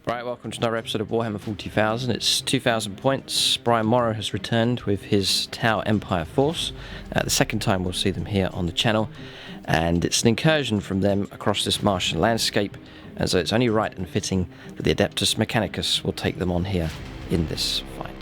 Right, welcome to another episode of Warhammer 40,000. It's 2,000 points. Bryan Morrow has returned with his Tau Empire force. The second time we'll see them here on the channel, and it's an incursion from them across this Martian landscape, and so it's only right and fitting that the Adeptus Mechanicus will take them on here in this fight.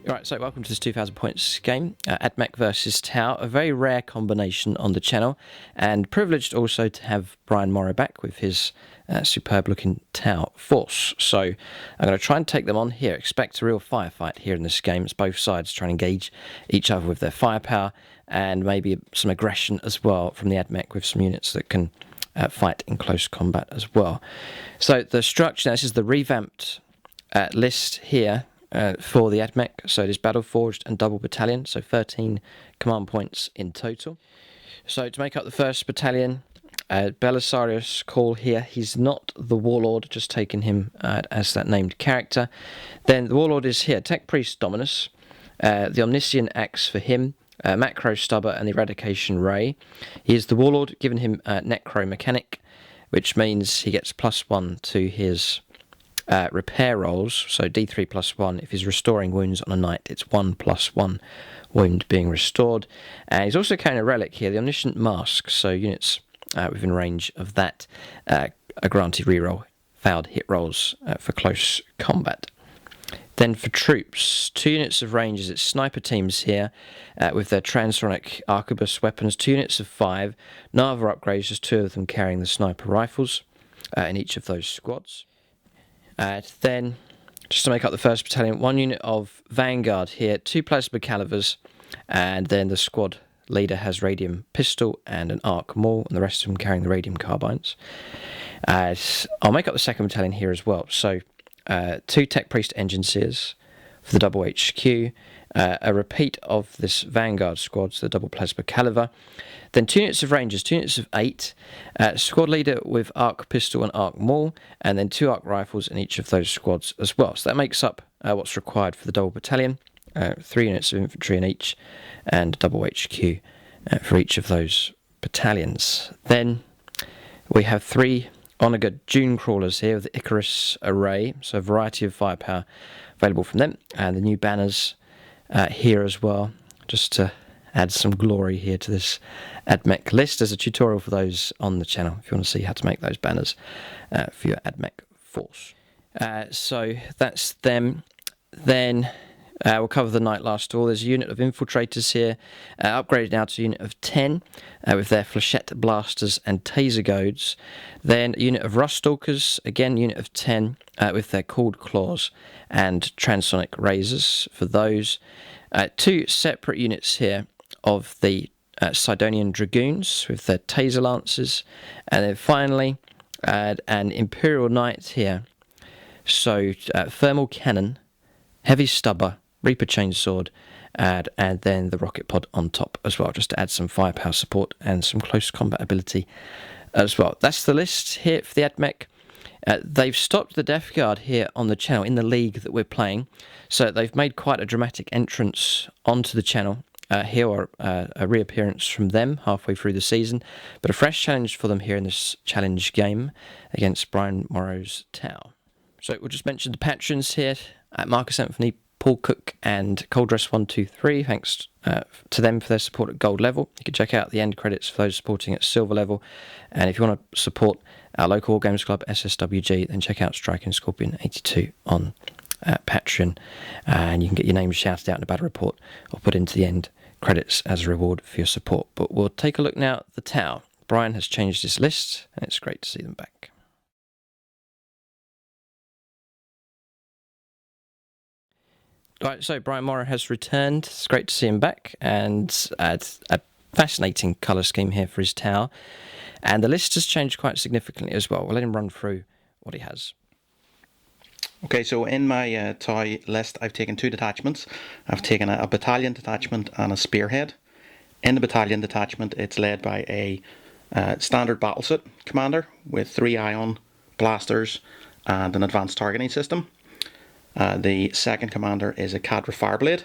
Alright, so welcome to this 2,000 points game, Ad Mech versus Tau, a very rare combination on the channel, and privileged also to have Bryan Morrow back with his superb looking Tau force. So I'm going to try and take them on here. Expect a real firefight here in this game. It's both sides trying to engage each other with their firepower, and maybe some aggression as well from the Ad Mech with some units that can fight in close combat as well. So the structure, now this is the revamped list here. For the Ad Mech, so it is battle forged and double battalion, so 13 command points in total. So to make up the first battalion, Belisarius Call here. He's not the Warlord, just taking him as that named character. Then the Warlord is here, Tech Priest Dominus, the Omniscient Axe for him, Macro Stubber and the Eradication Ray. He is the Warlord, giving him Necro Mechanic, which means he gets +1 to his repair rolls, so D3 +1. If he's restoring wounds on a knight, it's 1 +1 wound being restored. And he's also carrying a relic here, the Omniscient Mask, so units within range of that are granted reroll failed hit rolls for close combat. Then for troops, 2 units of rangers, it's sniper teams here with their transonic arquebus weapons, 2 units of 5, no other upgrades, just 2 of them carrying the sniper rifles in each of those squads. Then, just to make up the first battalion, 1 unit of Vanguard here, 2 plasma calibers, and then the squad leader has radium pistol and an arc maul, and the rest of them carrying the radium carbines. I'll make up the second battalion here as well. So, 2 Tech Priest Engineers for the double HQ, a repeat of this Vanguard squad, so the double plasma caliber. Then 2 units of Rangers, 2 units of 8, squad leader with arc pistol and arc maul, and then 2 arc rifles in each of those squads as well. So that makes up what's required for the double battalion, 3 units of infantry in each, and double HQ for each of those battalions. Then we have 3 Onager Dune Crawlers here with the Icarus array, so a variety of firepower available from them, and the new banners here as well, just to add some glory here to this Ad Mech list. There's a tutorial for those on the channel if you want to see how to make those banners for your Ad Mech force. So that's them. Then we'll cover the Night Last All. There's a unit of infiltrators here, upgraded now to a unit of 10 with their flechette blasters and taser goads. Then a unit of Ruststalkers, again unit of 10 with their coiled claws and transonic razors for those. 2 separate units here of the Sidonian Dragoons with their taser lancers, and then finally an Imperial Knight here. So thermal cannon, heavy stubber, Reaper chainsword, and then the rocket pod on top as well, just to add some firepower support and some close combat ability as well. That's the list here for the Ad Mech. They've stopped the Death Guard here on the channel in the league that we're playing, so they've made quite a dramatic entrance onto the channel. Here are a reappearance from them halfway through the season, but a fresh challenge for them here in this challenge game against Bryan Morrow's Tau. So we'll just mention the patrons here, Marcus Anthony, Paul Cook and Coldress123. Thanks to them for their support at gold level. You can check out the end credits for those supporting at silver level, and if you want to support our local Wargames club SSWG, then check out Striking Scorpion 82 on Patreon, and you can get your name shouted out in a battle report or put into the end credits as a reward for your support. But we'll take a look now at the Tau. Bryan has changed his list, and it's great to see them back. Right, so Bryan Morrow has returned. It's great to see him back, and a fascinating colour scheme here for his Tau. And the list has changed quite significantly as well. We'll let him run through what he has. Okay, so in my Tau list, I've taken 2 detachments. I've taken a battalion detachment and a spearhead. In the battalion detachment, it's led by a standard battlesuit commander with 3 ion blasters and an advanced targeting system. The second commander is a Cadre Fireblade.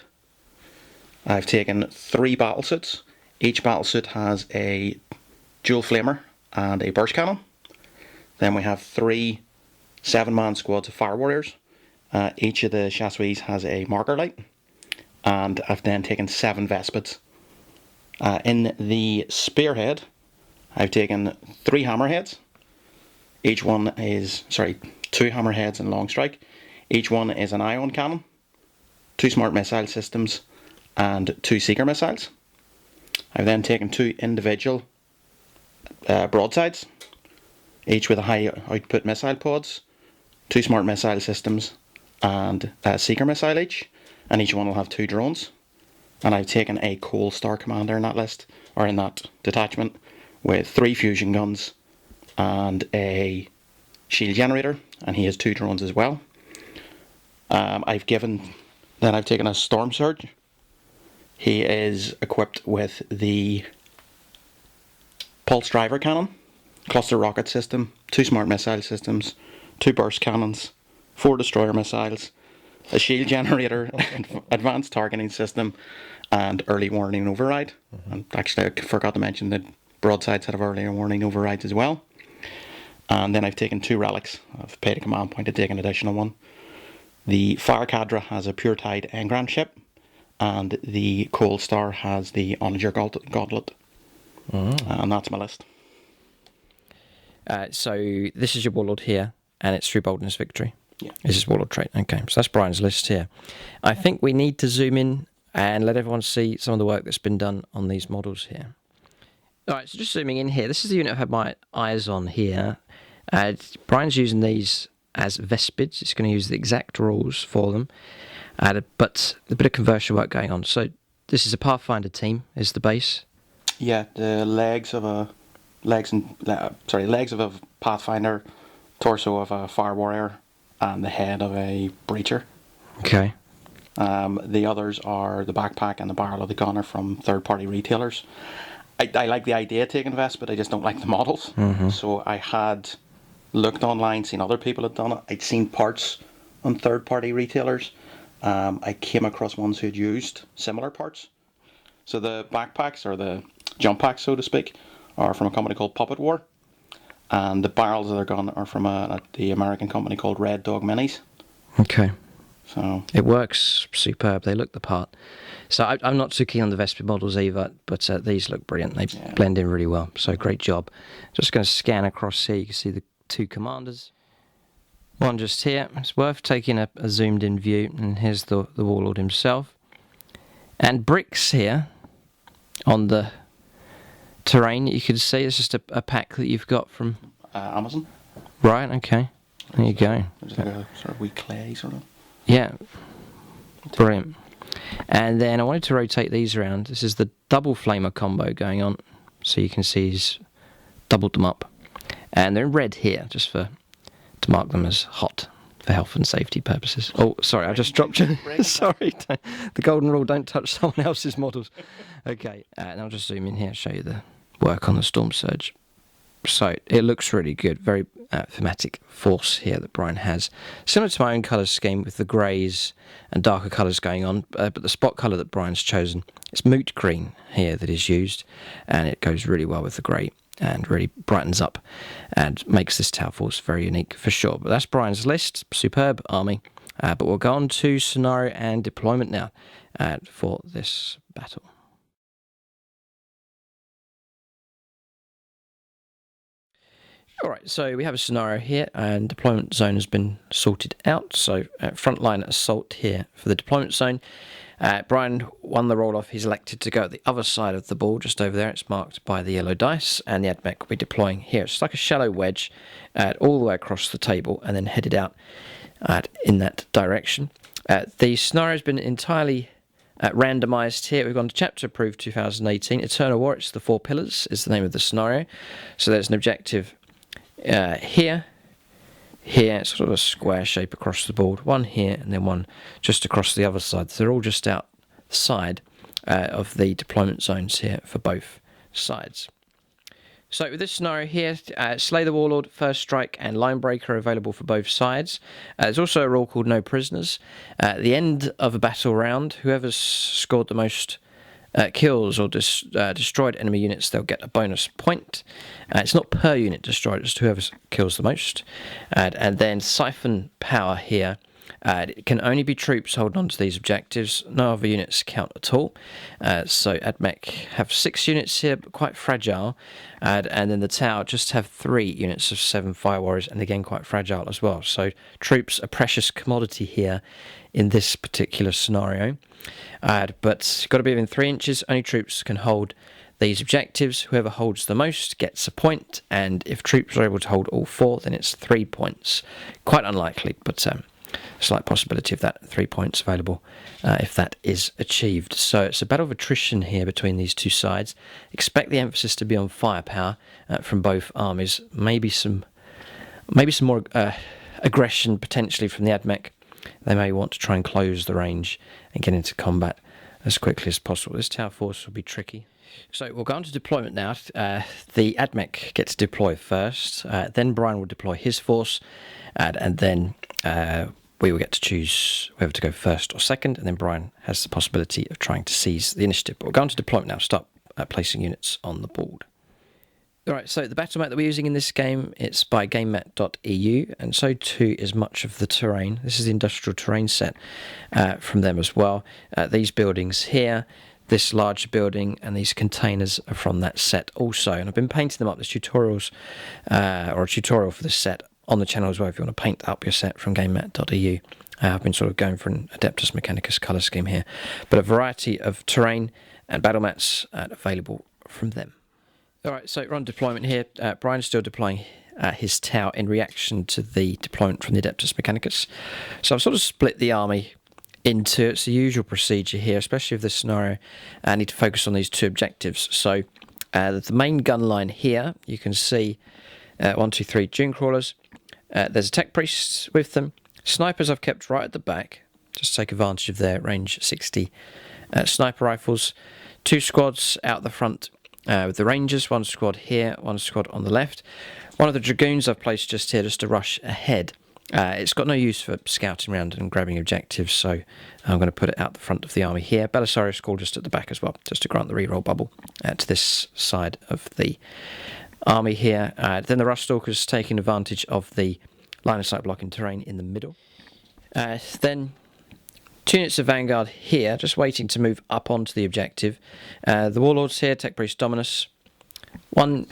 I've taken 3 battlesuits. Each battlesuit has a dual flamer and a burst cannon. Then we have 3 7-man squads of fire warriors. Each of the chassis has a marker light, and I've then taken 7 Vespids. In the spearhead, I've taken 3 hammerheads. Each one is, 2 hammerheads and long strike. Each one is an ion cannon, 2 smart missile systems, and 2 seeker missiles. I've then taken 2 individual broadsides, each with a high output missile pods, 2 smart missile systems, and a seeker missile each, and each one will have 2 drones. And I've taken a Coal Star commander in that list, or in that detachment, with 3 fusion guns and a shield generator, and he has 2 drones as well. I've taken a Storm Surge. He is equipped with the Pulse Driver Cannon, Cluster Rocket System, 2 Smart Missile Systems, 2 Burst Cannons, 4 Destroyer Missiles, a Shield Generator, Advanced Targeting System, and Early Warning Override. And actually, I forgot to mention that broadsides have Early Warning Overrides as well. And then I've taken 2 relics. I've paid a command point to take an additional one. The Fire Cadre has a Pure Tide Engram ship, and the Coal Star has the Onager Gauntlet. And that's my list. So this is your Warlord here, and it's through Boldness Victory. Yeah. This is Warlord trait. Okay, so that's Brian's list here. I think we need to zoom in and let everyone see some of the work that's been done on these models here. All right, so just zooming in here, this is the unit I've had my eyes on here. Brian's using these as Vespids. It's going to use the exact rules for them, but a bit of conversion work going on. So this is a Pathfinder team, is the base. Yeah, the legs of a Pathfinder, torso of a Fire Warrior, and the head of a Breacher. Okay. The others are the backpack and the barrel of the gunner from third-party retailers. I like the idea of taking vests, but I just don't like the models. So I had looked online, seen other people had done it. I'd seen parts on third-party retailers. I came across ones who had used similar parts. So the backpacks, or the jump packs, so to speak, are from a company called Puppet War. And the barrels of their gun are from the American company called Red Dog Minis. Okay. So it works superb. They look the part. So I'm not too keen on the Vespid models either, but these look brilliant. They blend in really well. So great job. Just going to scan across here. You can see the 2 commanders. One just here. It's worth taking a zoomed in view. And here's the Warlord himself. And bricks here on the terrain. You can see it's just a pack that you've got from Amazon. Right. Okay. There you go. It's like a sort of wee clay sort of. Yeah. Brilliant. And then I wanted to rotate these around. This is the double flamer combo going on. So you can see he's doubled them up. And they're in red here, just to mark them as hot for health and safety purposes. Oh, sorry, I just dropped you. Sorry. The golden rule, don't touch someone else's models. Okay, and I'll just zoom in here, show you the work on the Storm Surge. So it looks really good. Very thematic force here that Brian has. Similar to my own colour scheme with the greys and darker colours going on, but the spot colour that Brian's chosen is moot green here that is used, and it goes really well with the grey and really brightens up and makes this Tower Force very unique for sure. But that's Brian's list. Superb army. But we'll go on to scenario and deployment now for this battle. Alright, so we have a scenario here, and deployment zone has been sorted out. So frontline assault here for the deployment zone. Brian won the roll-off. He's elected to go at the other side of the ball, just over there. It's marked by the yellow dice, and the Ad Mech will be deploying here. It's like a shallow wedge all the way across the table, and then headed out in that direction. The scenario has been entirely randomised here. We've gone to Chapter Approved 2018. Eternal War, it's the 4 pillars, is the name of the scenario. So there's an objective here, sort of a square shape across the board, one here and then one just across the other side. So they're all just outside of the deployment zones here for both sides. So with this scenario here, Slay the Warlord, First Strike and Linebreaker are available for both sides. There's also a rule called No Prisoners. At the end of a battle round, whoever's scored the most kills or destroyed enemy units, they'll get a bonus point. It's not per unit destroyed, it's whoever kills the most. And then siphon power here. It can only be troops holding on to these objectives. No other units count at all. So Ad Mech have 6 units here, but quite fragile. And then the tower just have 3 units of 7 fire warriors, and again quite fragile as well. So troops, a precious commodity here in this particular scenario. But got to be within 3 inches. Only troops can hold these objectives. Whoever holds the most gets a point, and if troops are able to hold all 4, then it's 3 points. Quite unlikely, but slight possibility of that 3 points available if that is achieved. So it's a battle of attrition here between these two sides. Expect the emphasis to be on firepower from both armies. Maybe some more aggression potentially from the Ad Mech. They may want to try and close the range and get into combat as quickly as possible. This tower force will be tricky. So we'll go on to deployment now. The Ad Mech gets to deploy first, then Bryan will deploy his force, and then we will get to choose whether to go first or second, and then Bryan has the possibility of trying to seize the initiative. But we'll go on to deployment now, start placing units on the board. Alright, so the battle mat that we're using in this game, it's by gamemat.eu, and so too is much of the terrain. This is the industrial terrain set from them as well. These buildings here, this large building, and these containers are from that set also. And I've been painting them up. There's tutorials, or a tutorial for this set on the channel as well if you want to paint up your set from gamemat.eu. I've been sort of going for an Adeptus Mechanicus colour scheme here. But a variety of terrain and battle mats available from them. Alright, so we're on deployment here. Bryan's still deploying his tower in reaction to the deployment from the Adeptus Mechanicus. So I've sort of split the army into, it's the usual procedure here, especially with this scenario. I need to focus on these 2 objectives. So the main gun line here, you can see 1, 2, 3 Dune Crawlers. There's a Tech Priest with them. Snipers I've kept right at the back, just to take advantage of their range 60 sniper rifles. 2 squads out the front with the Rangers, 1 squad here, 1 squad on the left. One of the Dragoons I've placed just here just to rush ahead. It's got no use for scouting around and grabbing objectives, so I'm going to put it out the front of the army here. Belisarius School just at the back as well, just to grant the reroll bubble to this side of the army here. Then the Ruststalkers taking advantage of the line of sight blocking terrain in the middle. Then 2 units of Vanguard here, just waiting to move up onto the objective. The Warlords here, Tech Priest Dominus. 1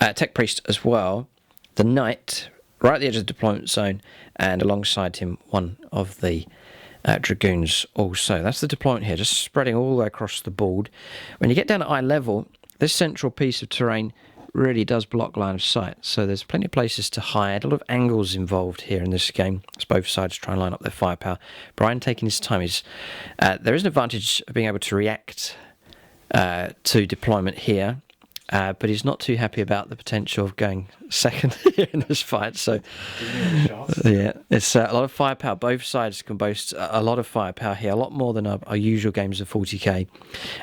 Tech Priest as well. The Knight, right at the edge of the deployment zone, and alongside him 1 of the Dragoons also. That's the deployment here, just spreading all the way across the board. When you get down at eye level, this central piece of terrain really does block line of sight, so there's plenty of places to hide. A lot of angles involved here in this game as both sides try and line up their firepower. Bryan taking his time. There is an advantage of being able to react to deployment here, but he's not too happy about the potential of going second here in this fight. So yeah, it's a lot of firepower. Both sides can boast a lot of firepower here, a lot more than our usual games of 40k.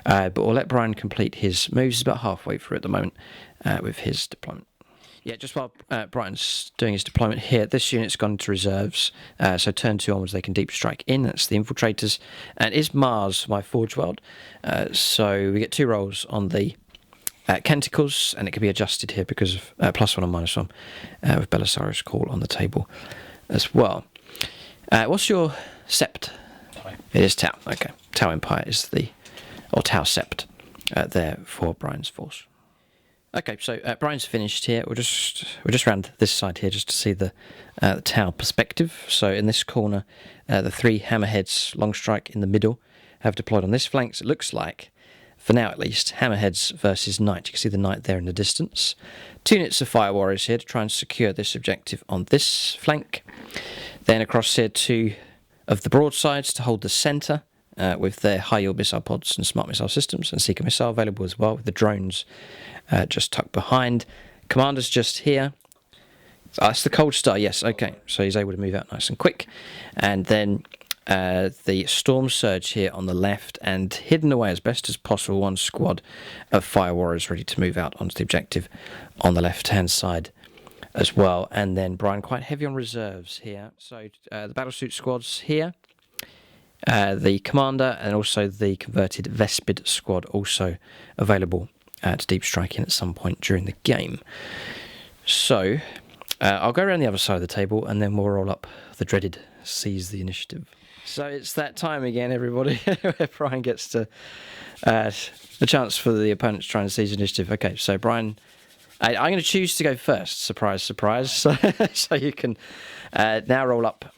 But we'll let Bryan complete his moves. He's about halfway through at the moment with his deployment. Yeah, just while Bryan's doing his deployment here, this unit's gone into reserves. So turn 2 onwards, they can deep strike in. That's the infiltrators. And is Mars my Forge World? So we get 2 rolls on the Canticles, and it can be adjusted here because of +1 and -1 with Belisarius Call on the table as well. What's your sept? Tau. It is Tau. Okay, Tau Empire is or Tau Sept there for Bryan's force. Okay, so Bryan's finished here. We'll just round this side here just to see the Tau perspective. So in this corner, the 3 hammerheads long strike in the middle have deployed on this flank. So it looks like, for now at least, hammerheads versus knight. You can see the knight there in the distance. 2 units of fire warriors here to try and secure this objective on this flank. Then across here, 2 of the broadsides to hold the centre with their high yield missile pods and smart missile systems, and seeker missile available as well with the drones just tucked behind. Commander's just here. Oh, that's the Cold Star, yes, okay. So he's able to move out nice and quick. And then the Storm Surge here on the left, and hidden away as best as possible 1 squad of fire warriors ready to move out onto the objective on the left-hand side as well. And then Bryan quite heavy on reserves here. So the battlesuit squads here, the commander, and also the converted Vespid squad also available to deep striking at some point during the game. So I'll go around the other side of the table and then we'll roll up the dreaded Seize the Initiative. So it's that time again, everybody, where Bryan gets to a chance for the opponent to try and seize the initiative. Okay, so Bryan, I'm going to choose to go first. Surprise, surprise. So you can now roll up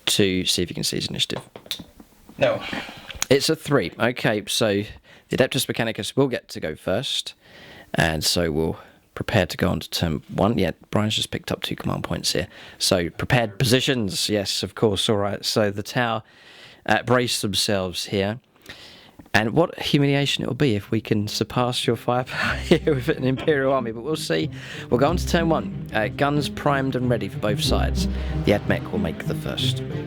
to see if you can seize initiative. No. It's a 3. Okay, so the Adeptus Mechanicus will get to go first, and so we'll prepare to go on to turn 1. Yeah, Bryan's just picked up 2 command points here. So prepared positions. Yes, of course. All right. So the Tau brace themselves here. And what humiliation it will be if we can surpass your firepower here with an Imperial army. But we'll see. We'll go on to turn 1. Guns primed and ready for both sides. The Ad Mech will make the first move.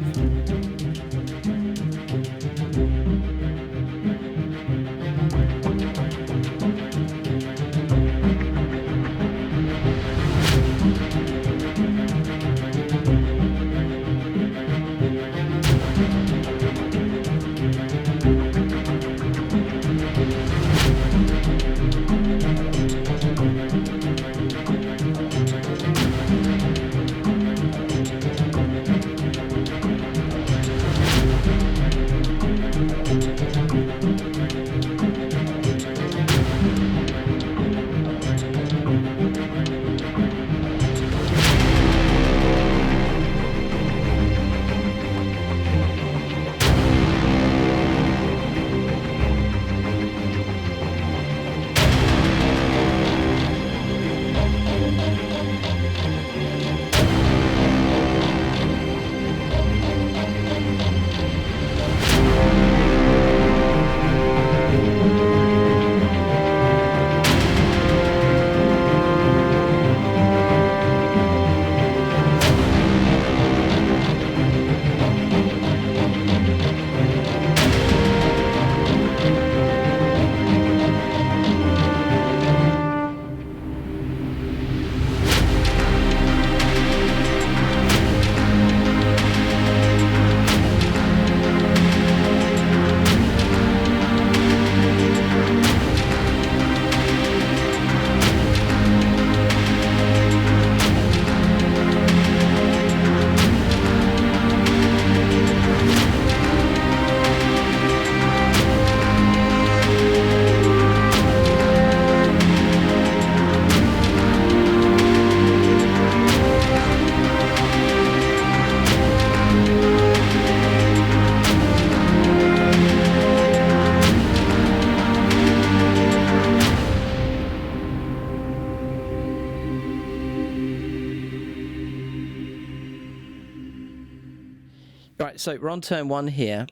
Right, so we're on turn 1 here.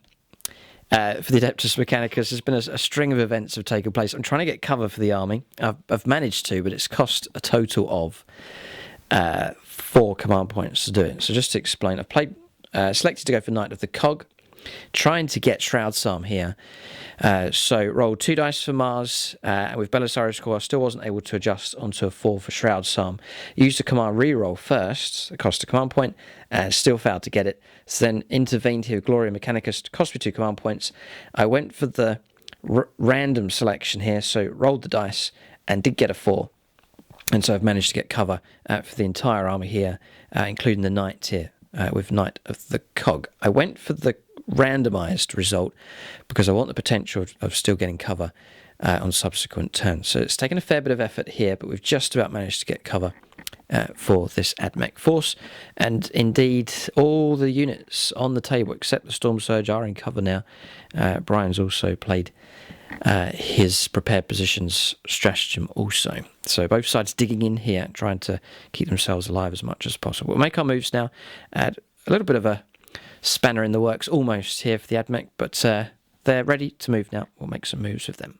For the Adeptus Mechanicus, there's been a string of events have taken place. I'm trying to get cover for the army. I've managed to, but it's cost a total of 4 command points to do it. So just to explain, I've played selected to go for Knight of the Cog, trying to get Shroud Psalm here. So rolled 2 dice for Mars, and with Belisarius Core I still wasn't able to adjust onto a 4 for Shroud Psalm. Used a command reroll first, it cost a command point, and still failed to get it. So then intervened here with Gloria Mechanicus, cost me 2 command points. I went for the random selection here, so rolled the dice and did get a 4. And so I've managed to get cover for the entire army here, including the Knight here, with Knight of the Cog. I went for the randomised result because I want the potential of still getting cover on subsequent turns. So it's taken a fair bit of effort here, but we've just about managed to get cover for this Ad Mech force. And indeed, all the units on the table, except the Storm Surge, are in cover now. Bryan's also played his prepared positions stratagem also. So both sides digging in here, trying to keep themselves alive as much as possible. We'll make our moves now. Add a little bit of a spanner in the works almost here for the Ad Mech, but they're ready to move now. We'll make some moves with them.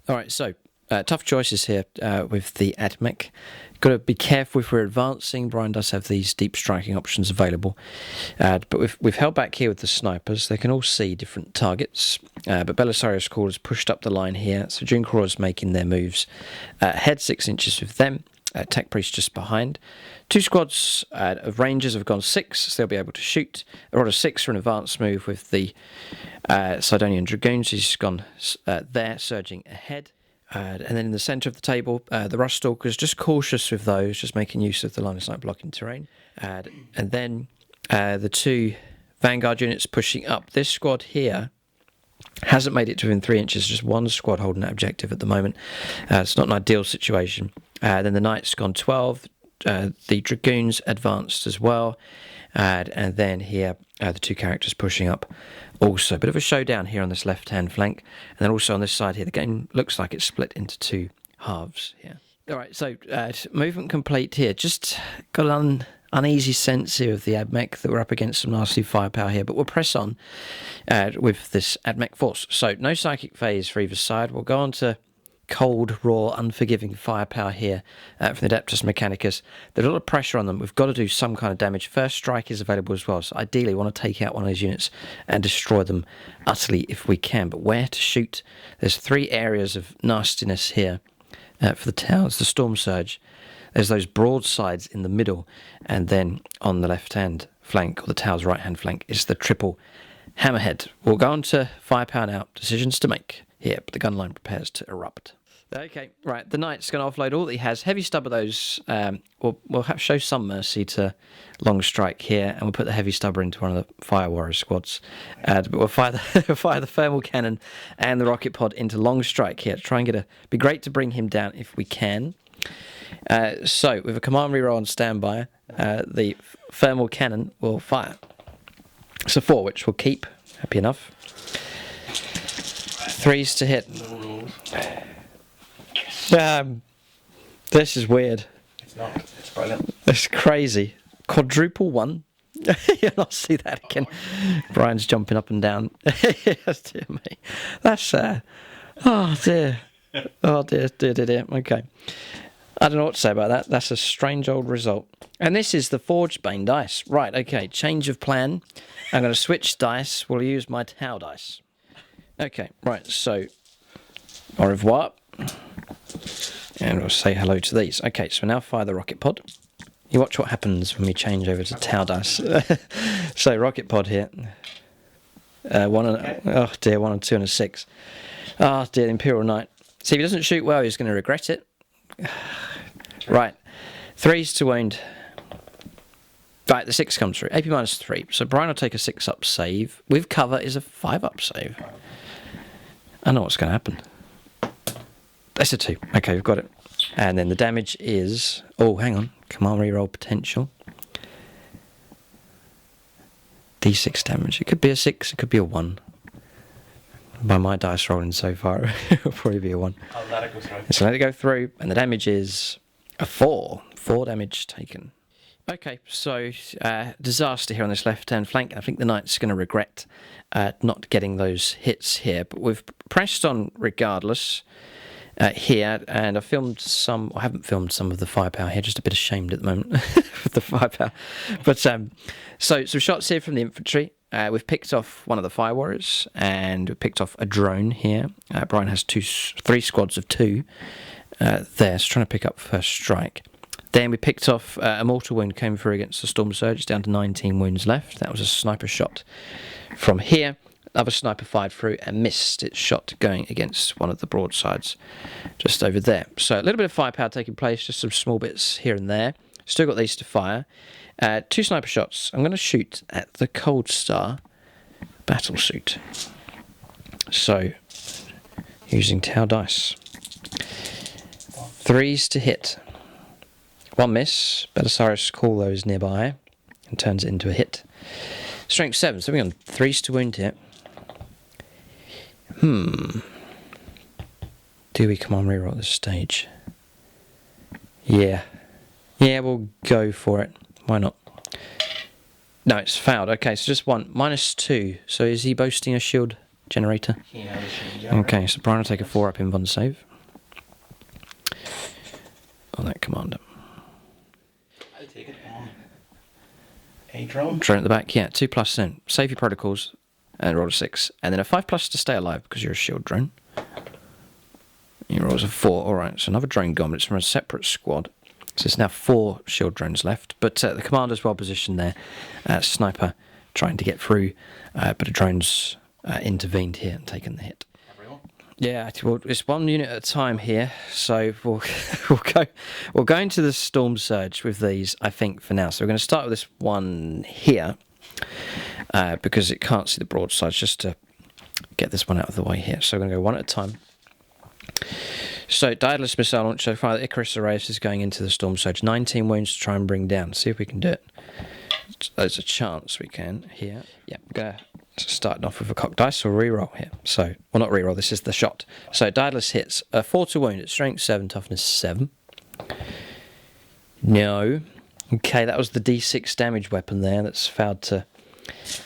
All right, so tough choices here with the Ad Mech. Got to be careful if we're advancing. Bryan does have these deep striking options available, but we've held back here with the snipers. They can all see different targets, but Belisarius Core has pushed up the line here, so Drukhari is making their moves. Head 6 inches with them. Tech Priest just behind. 2 squads of Rangers have gone 6, so they'll be able to shoot. A rod of 6 for an advanced move with the Sidonian Dragoons. He's gone there, surging ahead. And then in the centre of the table, the Rust Stalkers, just cautious with those, just making use of the line of sight blocking terrain. And then the 2 Vanguard units pushing up. This squad here hasn't made it to within 3 inches, just 1 squad holding that objective at the moment. It's not an ideal situation. Then the Knights gone 12, the Dragoons advanced as well. And then here, the 2 characters pushing up. Also, a bit of a showdown here on this left-hand flank. And then also on this side here, the game looks like it's split into 2 halves here. All right, so movement complete here. Just got an uneasy sense here of the Ad Mech that we're up against some nasty firepower here. But we'll press on with this Ad Mech force. So no psychic phase for either side. We'll go on to cold, raw, unforgiving firepower here from the Adeptus Mechanicus. There's a lot of pressure on them. We've got to do some kind of damage. First strike is available as well, so ideally we want to take out one of those units and destroy them utterly if we can. But where to shoot? There's 3 areas of nastiness here for the towers. The Storm Surge. There's those broadsides in the middle, and then on the left-hand flank, or the tower's right-hand flank, is the triple hammerhead. We'll go on to firepower now. Decisions to make here, but the gun line prepares to erupt. Okay, right, the Knight's going to offload all that he has. Heavy stub of those. We'll show some mercy to Long Strike here, and we'll put the heavy stubber into one of the Fire Warrior squads. But we'll fire the thermal cannon and the rocket pod into Long Strike here to try and be great to bring him down if we can. So, with a command reroll on standby, the thermal cannon will fire. It's a 4, which we'll keep. Happy enough. 3s to hit. This is weird. It's not. It's brilliant. It's crazy. Quadruple 1. You'll not see that again. Brian's jumping up and down. Yes, dear me. That's oh dear. Oh dear. Okay. I don't know what to say about that. That's a strange old result. And this is the Forged Bane dice. Right, okay. Change of plan. I'm going to switch dice. We'll use my Tau dice. Okay, right. So, au revoir. And we'll say hello to these. Okay, so now fire the rocket pod. You watch what happens when we change over to Tau dice. So, rocket pod here. 1 and 2 and a 6. Oh dear, the Imperial Knight. See, if he doesn't shoot well, he's going to regret it. Right, 3s to wound. Right, the 6 comes through. AP -3. So Brian will take a 6-up save. With cover is a 5-up save. I know what's going to happen. That's a 2. Okay, we've got it. And then the damage is... Oh, hang on. Command reroll potential. D6 damage. It could be a 6, it could be a 1. By my dice rolling so far, it'll probably be a 1. I'll let it go through. So let it go through, and the damage is a 4. 4 damage taken. Okay, so disaster here on this left-hand flank. I think the Knight's going to regret not getting those hits here, but we've pressed on regardless here, and I haven't filmed some of the firepower here, just a bit ashamed at the moment with the firepower. But so some shots here from the infantry. We've picked off one of the Fire Warriors, and we've picked off a drone here. Brian has 3 squads of 2 there, so trying to pick up first strike. Then we picked off a mortal wound, came through against the Storm Surge. It's down to 19 wounds left. That was a sniper shot from here. Another sniper fired through and missed its shot going against one of the broadsides just over there. So a little bit of firepower taking place, just some small bits here and there. Still got these to fire. 2 sniper shots. I'm going to shoot at the Cold Star battlesuit. So, using Tau dice. 3s to hit. 1 miss. Belisarius call those nearby and turns it into a hit. Strength 7. So we're on 3s to wound here. Do we come on reroll at this stage? Yeah, we'll go for it. Why not? No, it's failed. Okay, so just 1. -2. So is he boasting a shield generator? Yeah, the shield generator. Okay, so Brian will take a 4-up in one save. On that commander. I'll take it on a drone. Drone at the back, yeah. 2+ then. Save your protocols and roll a 6. And then a 5+ to stay alive because you're a shield drone. He rolls a 4. Alright, so another drone gone, but it's from a separate squad. So it's now 4 shield drones left, but the commander's well positioned there. Sniper trying to get through, but the drones intervened here and taken the hit. Yeah, well, it's 1 unit at a time here, so we'll go into the Storm Surge with these, I think, for now. So we're going to start with this one here, because it can't see the broadsides, just to get this one out of the way here. So we're going to go one at a time. So Daedalus missile launcher, fire the Icarus array. This is going into the Storm Surge. 19 wounds to try and bring down. See if we can do it. There's a chance we can here. Yeah, we're going to start off with a cocked dice or reroll here. So, well, not reroll, this is the shot. So Daedalus hits 4 to wound at strength 7, toughness 7. No. Okay, that was the D6 damage weapon there that's failed to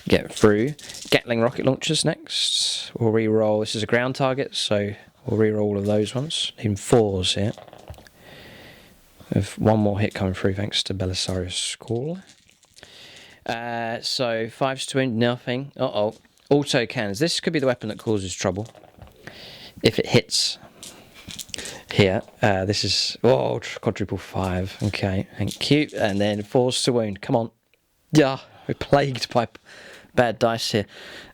get through. Gatling rocket launchers next. We'll reroll. This is a ground target, so we'll reroll all of those ones. In 4s here. With one more hit coming through thanks to Belisarius' call. So 5s to wound, nothing. Auto cannons. This could be the weapon that causes trouble. If it hits here. This is quadruple 5. Okay, thank you. And then 4s to wound. Come on. Yeah, we're plagued by bad dice here.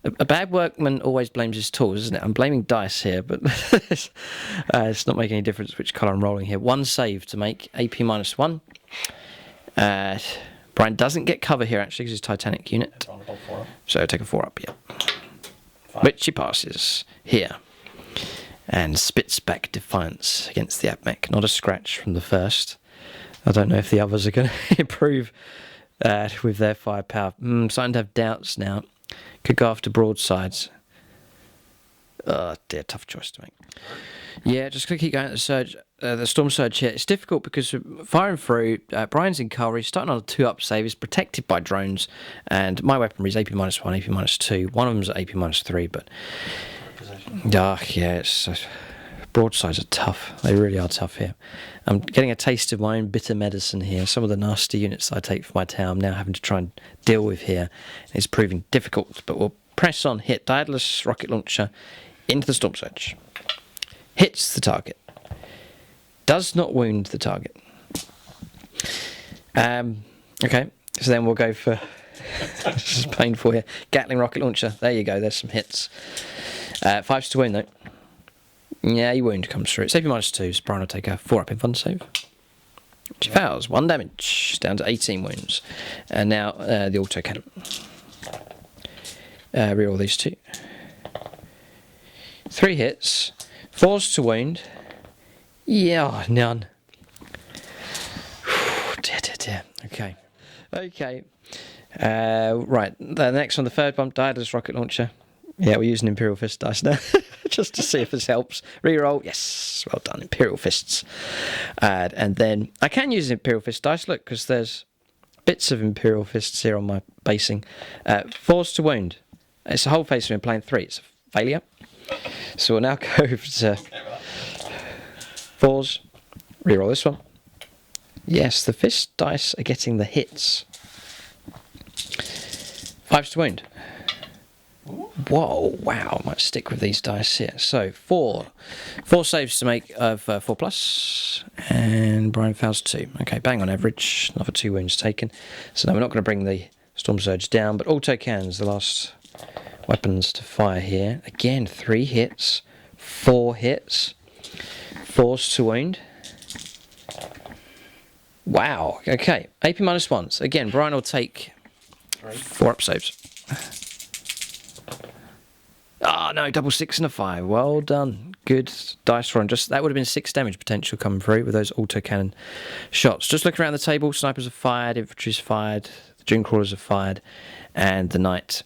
A bad workman always blames his tools, isn't it? I'm blaming dice here, but it's not making any difference which colour I'm rolling here. 1 save to make AP -1. Bryan doesn't get cover here actually because he's Titanic unit. So take a 4 up, yeah. Which he passes here. And spits back defiance against the Ad Mech. Not a scratch from the first. I don't know if the others are going to improve with their firepower. Starting to have doubts now. Could go after broadsides. Oh dear, tough choice to make. Yeah, just going to keep going at the surge. The Storm Surge here. It's difficult because firing through, Bryan's in cavalry, starting on a 2-up save, is protected by drones, and my weaponry is AP -1, AP -2. One of them's at AP -3, but it's broadsides are tough. They really are tough here. I'm getting a taste of my own bitter medicine here. Some of the nasty units I take for my town I'm now having to try and deal with here. It's proving difficult, but we'll press on. Hit Daedalus rocket launcher into the Storm Surge. Hits the target. Does not wound the target. Okay, so then we'll go for... This is painful here. Gatling rocket launcher. There you go, there's some hits. 5s to wound though. Yeah, your wound comes through. It's AP -2, so Bryan will take a 4 up in fun save. Which fails. 1 damage. Down to 18 wounds. And now the auto cannon. Reroll these 2. 3 hits. 4s to wound. Yeah, none. Dear. Okay. Right, the next one, the third bump, Daedalus rocket launcher. Yeah, we're using Imperial Fist dice now, just to see if this helps. Reroll, yes, well done, Imperial Fists. And then, I can use Imperial Fist dice, look, because there's bits of Imperial Fists here on my basing. 4s to wound. It's a whole face in plane 3, it's a failure. So we'll now go to 4s. Reroll this one. Yes, the fist dice are getting the hits. 5s to wound. Whoa, wow, I might stick with these dice here. So, 4 saves to make of 4+, and Bryan fails 2. Okay, bang on average, another 2 wounds taken. So now we're not going to bring the Storm Surge down, but auto cannons, the last weapons to fire here. Again, 3 hits, 4 hits, 4s to wound. Wow, okay, AP -1s. Again, Bryan will take 4 up saves. Ah, no, double 6 and a 5. Well done. Good dice roll. That would have been 6 damage potential coming through with those autocannon shots. Just looking around the table, snipers have fired, infantry's fired, the dune crawlers have fired, and the knight,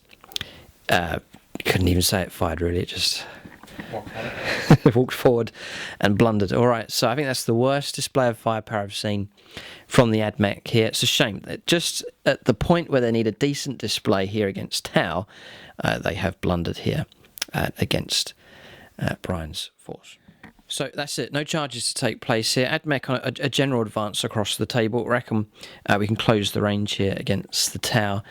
couldn't even say it fired really, it just walked forward and blundered. Alright, so I think that's the worst display of firepower I've seen from the Ad Mech here. It's a shame that just at the point where they need a decent display here against Tau, they have blundered here against Bryan's force. So that's it. No charges to take place here. Ad Mech on a general advance across the table. I reckon we can close the range here against the Tau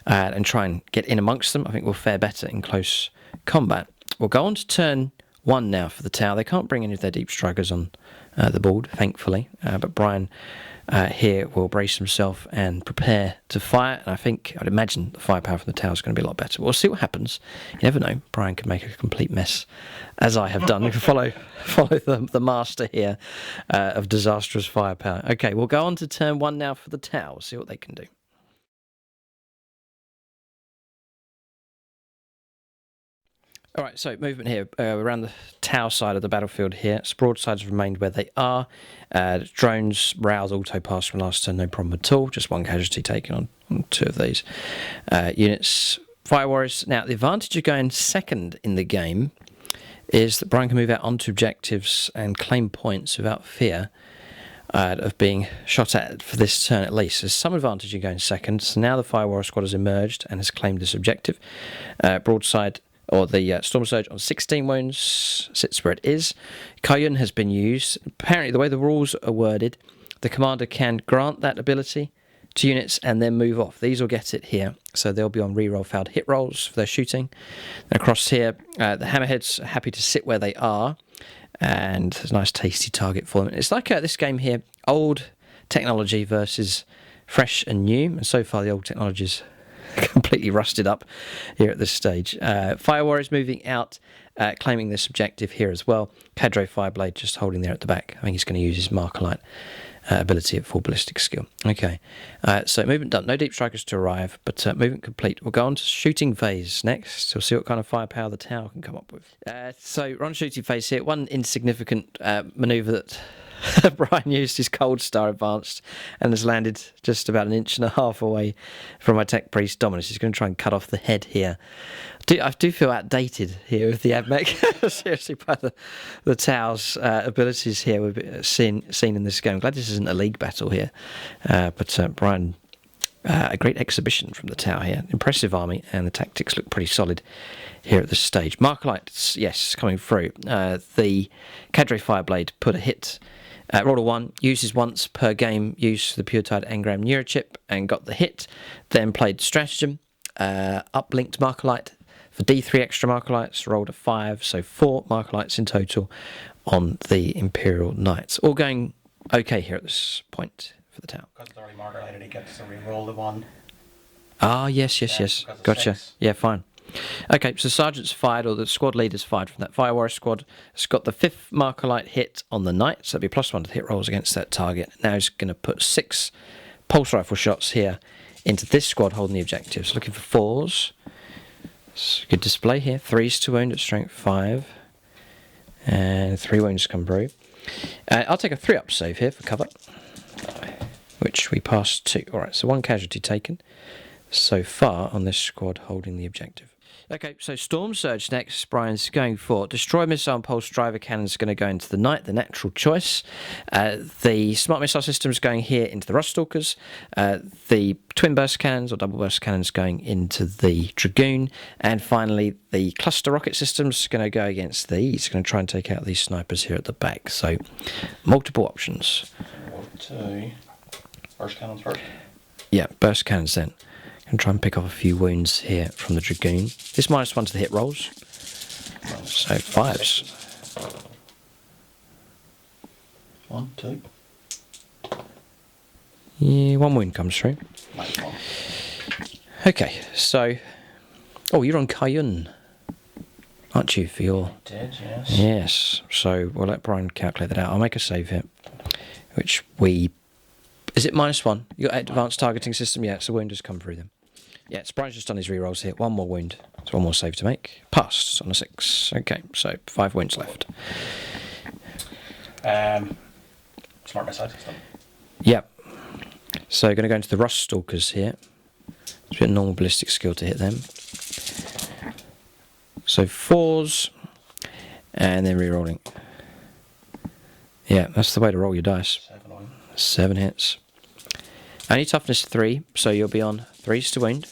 and try and get in amongst them. I think we'll fare better in close combat. We'll go on to turn 1 now for the Tau. They can't bring any of their deep strikers on the board, thankfully, but Bryan here will brace himself and prepare to fire, and I'd imagine the firepower from the Tau is going to be a lot better. We'll see what happens. You never know. Bryan could make a complete mess, as I have done. follow the master here of disastrous firepower. Okay, we'll go on to turn 1 now for the Tau. See what they can do. All right, so movement here around the Tau side of the battlefield here. Broadsides have remained where they are. Drones, rouse, auto pass from last turn, no problem at all. Just 1 casualty taken on 2 of these units. Fire Warriors. Now, the advantage of going second in the game is that Bryan can move out onto objectives and claim points without fear of being shot at for this turn at least. There's some advantage in going second. So now the Fire Warrior squad has emerged and has claimed this objective. Broadside, or the Storm Surge on 16 wounds, sits where it is. Kayun has been used. Apparently, the way the rules are worded, the commander can grant that ability to units and then move off. These will get it here, so they'll be on reroll failed hit rolls for their shooting. And across here, the Hammerheads are happy to sit where they are, and there's a nice tasty target for them. It's like this game here, old technology versus fresh and new, and so far the old technology's completely rusted up here at this stage. Fire Warriors moving out, claiming this objective here as well. Cadre Fireblade just holding there at the back. I think he's going to use his Markerlight ability at full ballistic skill. Okay, so movement done. No deep strikers to arrive, but movement complete. We'll go on to shooting phase next. We'll see what kind of firepower the Tau can come up with. So we're on shooting phase here. One insignificant manoeuvre that Bryan used his Cold Star advanced and has landed just about 1.5 inches away from my Tech Priest Dominus. He's going to try and cut off the head here. I do feel outdated here with the Ad Mech. Seriously, by the Tau's abilities here we've seen in this game. I'm glad this isn't a league battle here. But Bryan, a great exhibition from the Tau here. Impressive army, and the tactics look pretty solid here at this stage. Markerlights, yes, coming through. The Cadre Fireblade put a hit. Rolled a 1, uses once per game use the Pure Tide Engram Neurochip and got the hit. Then played Stratagem, uplinked Markerlight for D3 extra Markerlights, rolled a 5, so 4 Markerlights in total on the Imperial Knights. All going okay here at this point for the Tau. Because it's already Markerlighted, he gets to re-roll the 1. Ah, yes. Gotcha. 6. Yeah, fine. Okay, so Sergeant's fired, or the squad leader's fired from that Fire Warrior squad. It's got the 5th Markerlight hit on the Knight, so that'd be +1 to hit rolls against that target. Now he's going to put 6 pulse rifle shots here into this squad holding the objectives. Looking for 4s. It's a good display here. 3s to wound at strength 5. And 3 wounds come through. I'll take a 3-up save here for cover, which we passed 2. Alright, so 1 casualty taken so far on this squad holding the objective. Okay, so Storm Surge next. Bryan's going for Destroy Missile and Pulse Driver Cannon's going to go into the Knight, the natural choice. The Smart Missile System's going here into the Ruststalkers. The Twin Burst Cannons or Double Burst Cannons going into the Dragoon. And finally, the Cluster Rocket System's going to go against these. Going to try and take out these snipers here at the back. So, multiple options. 1, 2. Burst Cannons first? Yeah, Burst Cannons then. And try and pick off a few wounds here from the Dragoon. This -1 to the hit rolls. So 5s. 1, 2. Yeah, 1 wound comes through. -1. Okay, so... Oh, you're on Kayun, aren't you, for your... I did, yes. Yes, so we'll let Bryan calculate that out. I'll make a save here, which we... Is it -1? You got advanced targeting system? Yeah, so wound has come through them. Yeah, Bryan's just done his rerolls here. 1 more wound. So 1 more save to make. Passed on a 6. Okay, so 5 wounds left. Smart Missile System. Yep. So going to go into the Ruststalkers here. It's a bit of normal ballistic skill to hit them. So 4s. And then rerolling. Yeah, that's the way to roll your dice. 7 hits. Only toughness 3, so you'll be on 3s to wound.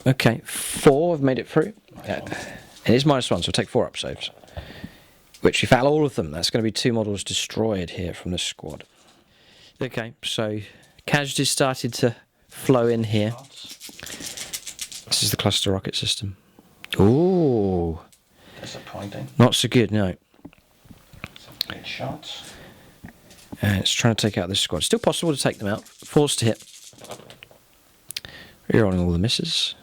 Okay, 4 have made it through. It is -1, so we'll take 4-up saves. Which, if you fail all of them, that's going to be 2 models destroyed here from this squad. Okay, so casualties started to flow in here. This is the cluster rocket system. Ooh. Disappointing. Not so good, no. Some great shots. And it's trying to take out this squad. Still possible to take them out. Forced to hit. Rerolling all the misses.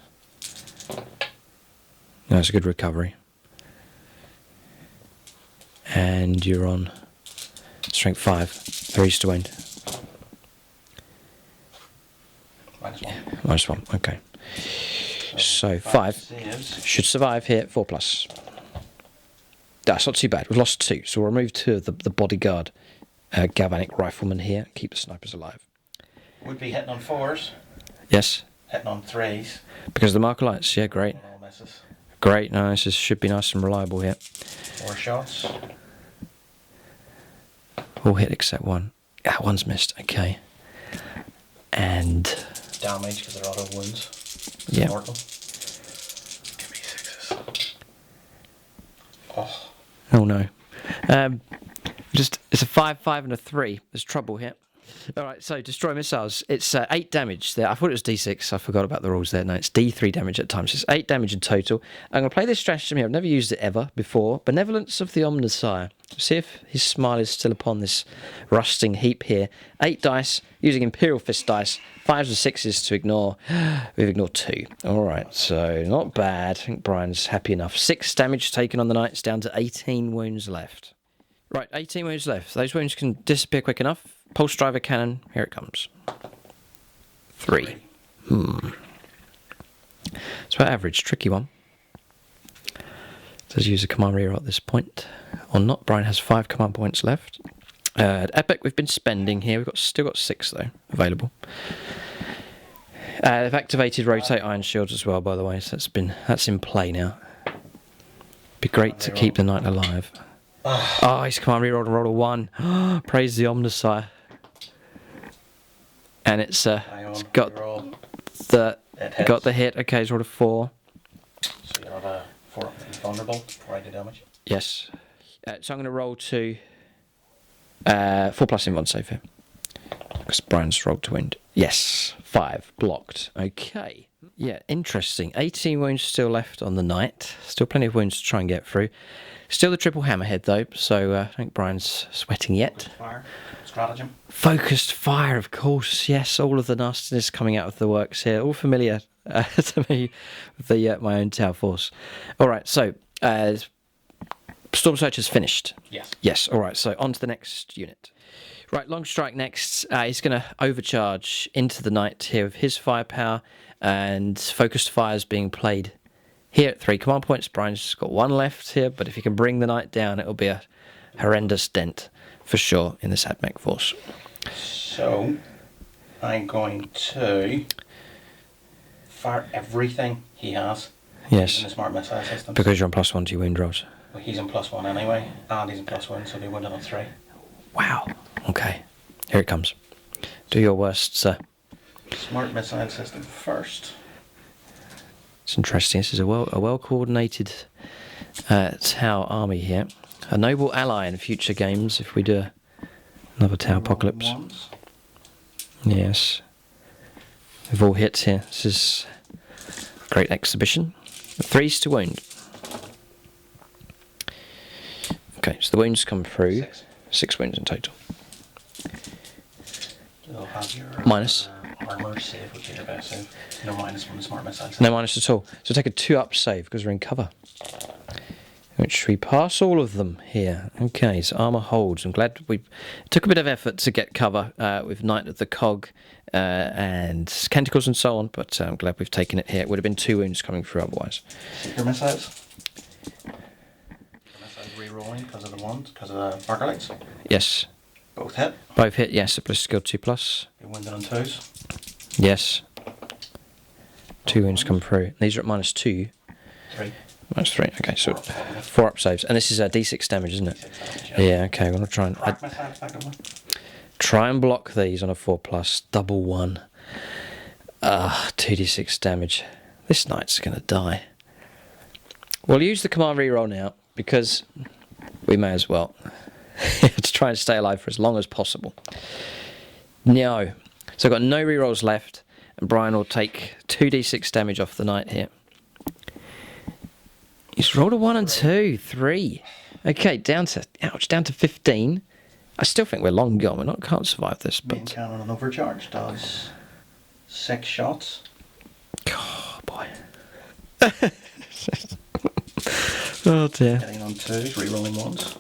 That's a good recovery. And you're on strength 5. 3's to wound. -1. -1, okay. So 5 saves. should survive here, 4+. That's not too bad. We've lost 2, so we'll remove 2 of the bodyguard galvanic riflemen here. Keep the snipers alive. Would be hitting on 4s, Yes, hitting on 3s. because the marker lights. Yeah, great. All misses. Great, nice. This should be nice and reliable here. 4 shots. All hit except 1. Ah, 1's missed. Okay. And Damage because they're auto wounds. yeah. Mortal. Give me 6s. Oh. Oh no. Just it's a 5, 5, and a 3. There's trouble here. All right, so destroy missiles. It's 8 damage there. I thought it was D6. I forgot about the rules there. No, it's D3 damage at times. It's 8 damage in total. I'm going to play this stratagem here. I've never used it ever before. Benevolence of the Omnissiah. See if his smile is still upon this rusting heap here. 8 dice, using Imperial Fist dice. 5s and 6s to ignore. We've ignored 2. All right, so not bad. I think Brian's happy enough. 6 damage taken on the knights, down to 18 wounds left. Right, 18 wounds left. Those wounds can disappear quick enough. Pulse driver cannon, here it comes. 3. It's about average, tricky one. Does use a command reroll at this point or not? Brian has 5 command points left. Ad Mech we've been spending here. We've still got 6 though available. They've activated rotate iron shields as well, by the way. So that's in play now. Be great to keep the knight alive. Oh, he's command rerolled and rolled a 1. Praise the Omnissiah. And it's got the hit. Okay, it's rolled a 4. So you have a 4 vulnerable for ID damage. Yes. So I'm going to roll to 4+ in one save here. Because Brian's rolled to wound. Yes, 5 blocked. Okay. Yeah, interesting. 18 wounds still left on the knight. Still plenty of wounds to try and get through. Still the triple hammerhead though, so I think Brian's sweating yet. Fire. Stratagem. Focused fire, of course. Yes, all of the nastiness coming out of the works here. All familiar to me with my own Tau Force. All right, so Storm Searcher's finished. Yes. Yes, all right, so on to the next unit. Right, Long Strike next. He's going to overcharge into the knight here with his firepower, and focused fire is being played here at 3 command points. Brian's got 1 left here, but if he can bring the knight down, it'll be a horrendous dent for sure in this Ad Mech force. So I'm going to fire everything he has. Yes. In the smart missile system. Because you're on +1 to your wound rolls. Well, he's on +1 anyway, and he's on +1, so they wounded on 3. Wow. Okay. Here it comes. Do your worst, sir. Smart missile system first. It's interesting. This is a well coordinated Tau army here. A noble ally in future games if we do another Tau apocalypse. Ones. Yes. We've all hit here. This is a great exhibition. 3s to wound. Okay, so the wounds come through. 6 wounds in total. You'll have your Minus. armor save, which is your best save. No minus from the smart missile. No minus at all. So take a 2-up save because we're in cover. Which we pass all of them here. Okay, so armour holds. I'm glad it took a bit of effort to get cover with Knight of the Cog and Canticles and so on, but I'm glad we've taken it here. It would have been 2 wounds coming through otherwise. Secret missiles. Re-rolling because of the ones, because of the marker lights. Yes. Both hit. Both hit, yes. A plus skill 2+. You're wounded on 2s. Yes. 2 wounds come through. These are at -2. 3. -3. Okay, so 4 up saves. And this is a D6 damage, isn't it? Yeah, okay. I'm going to try and try and block these on a 4+. Double 1. 2d6 damage. This knight's going to die. We'll use the command reroll now because we may as well. To try and stay alive for as long as possible. No. So I've got no rerolls left, and Brian will take 2d6 damage off the knight here. He's rolled a 1 and 2, 3. Okay, down to 15. I still think we're long gone. Can't survive this. Main But cannon and overcharge does 6 shots. oh boy. Oh dear. Hitting on 2s, rerolling 1s.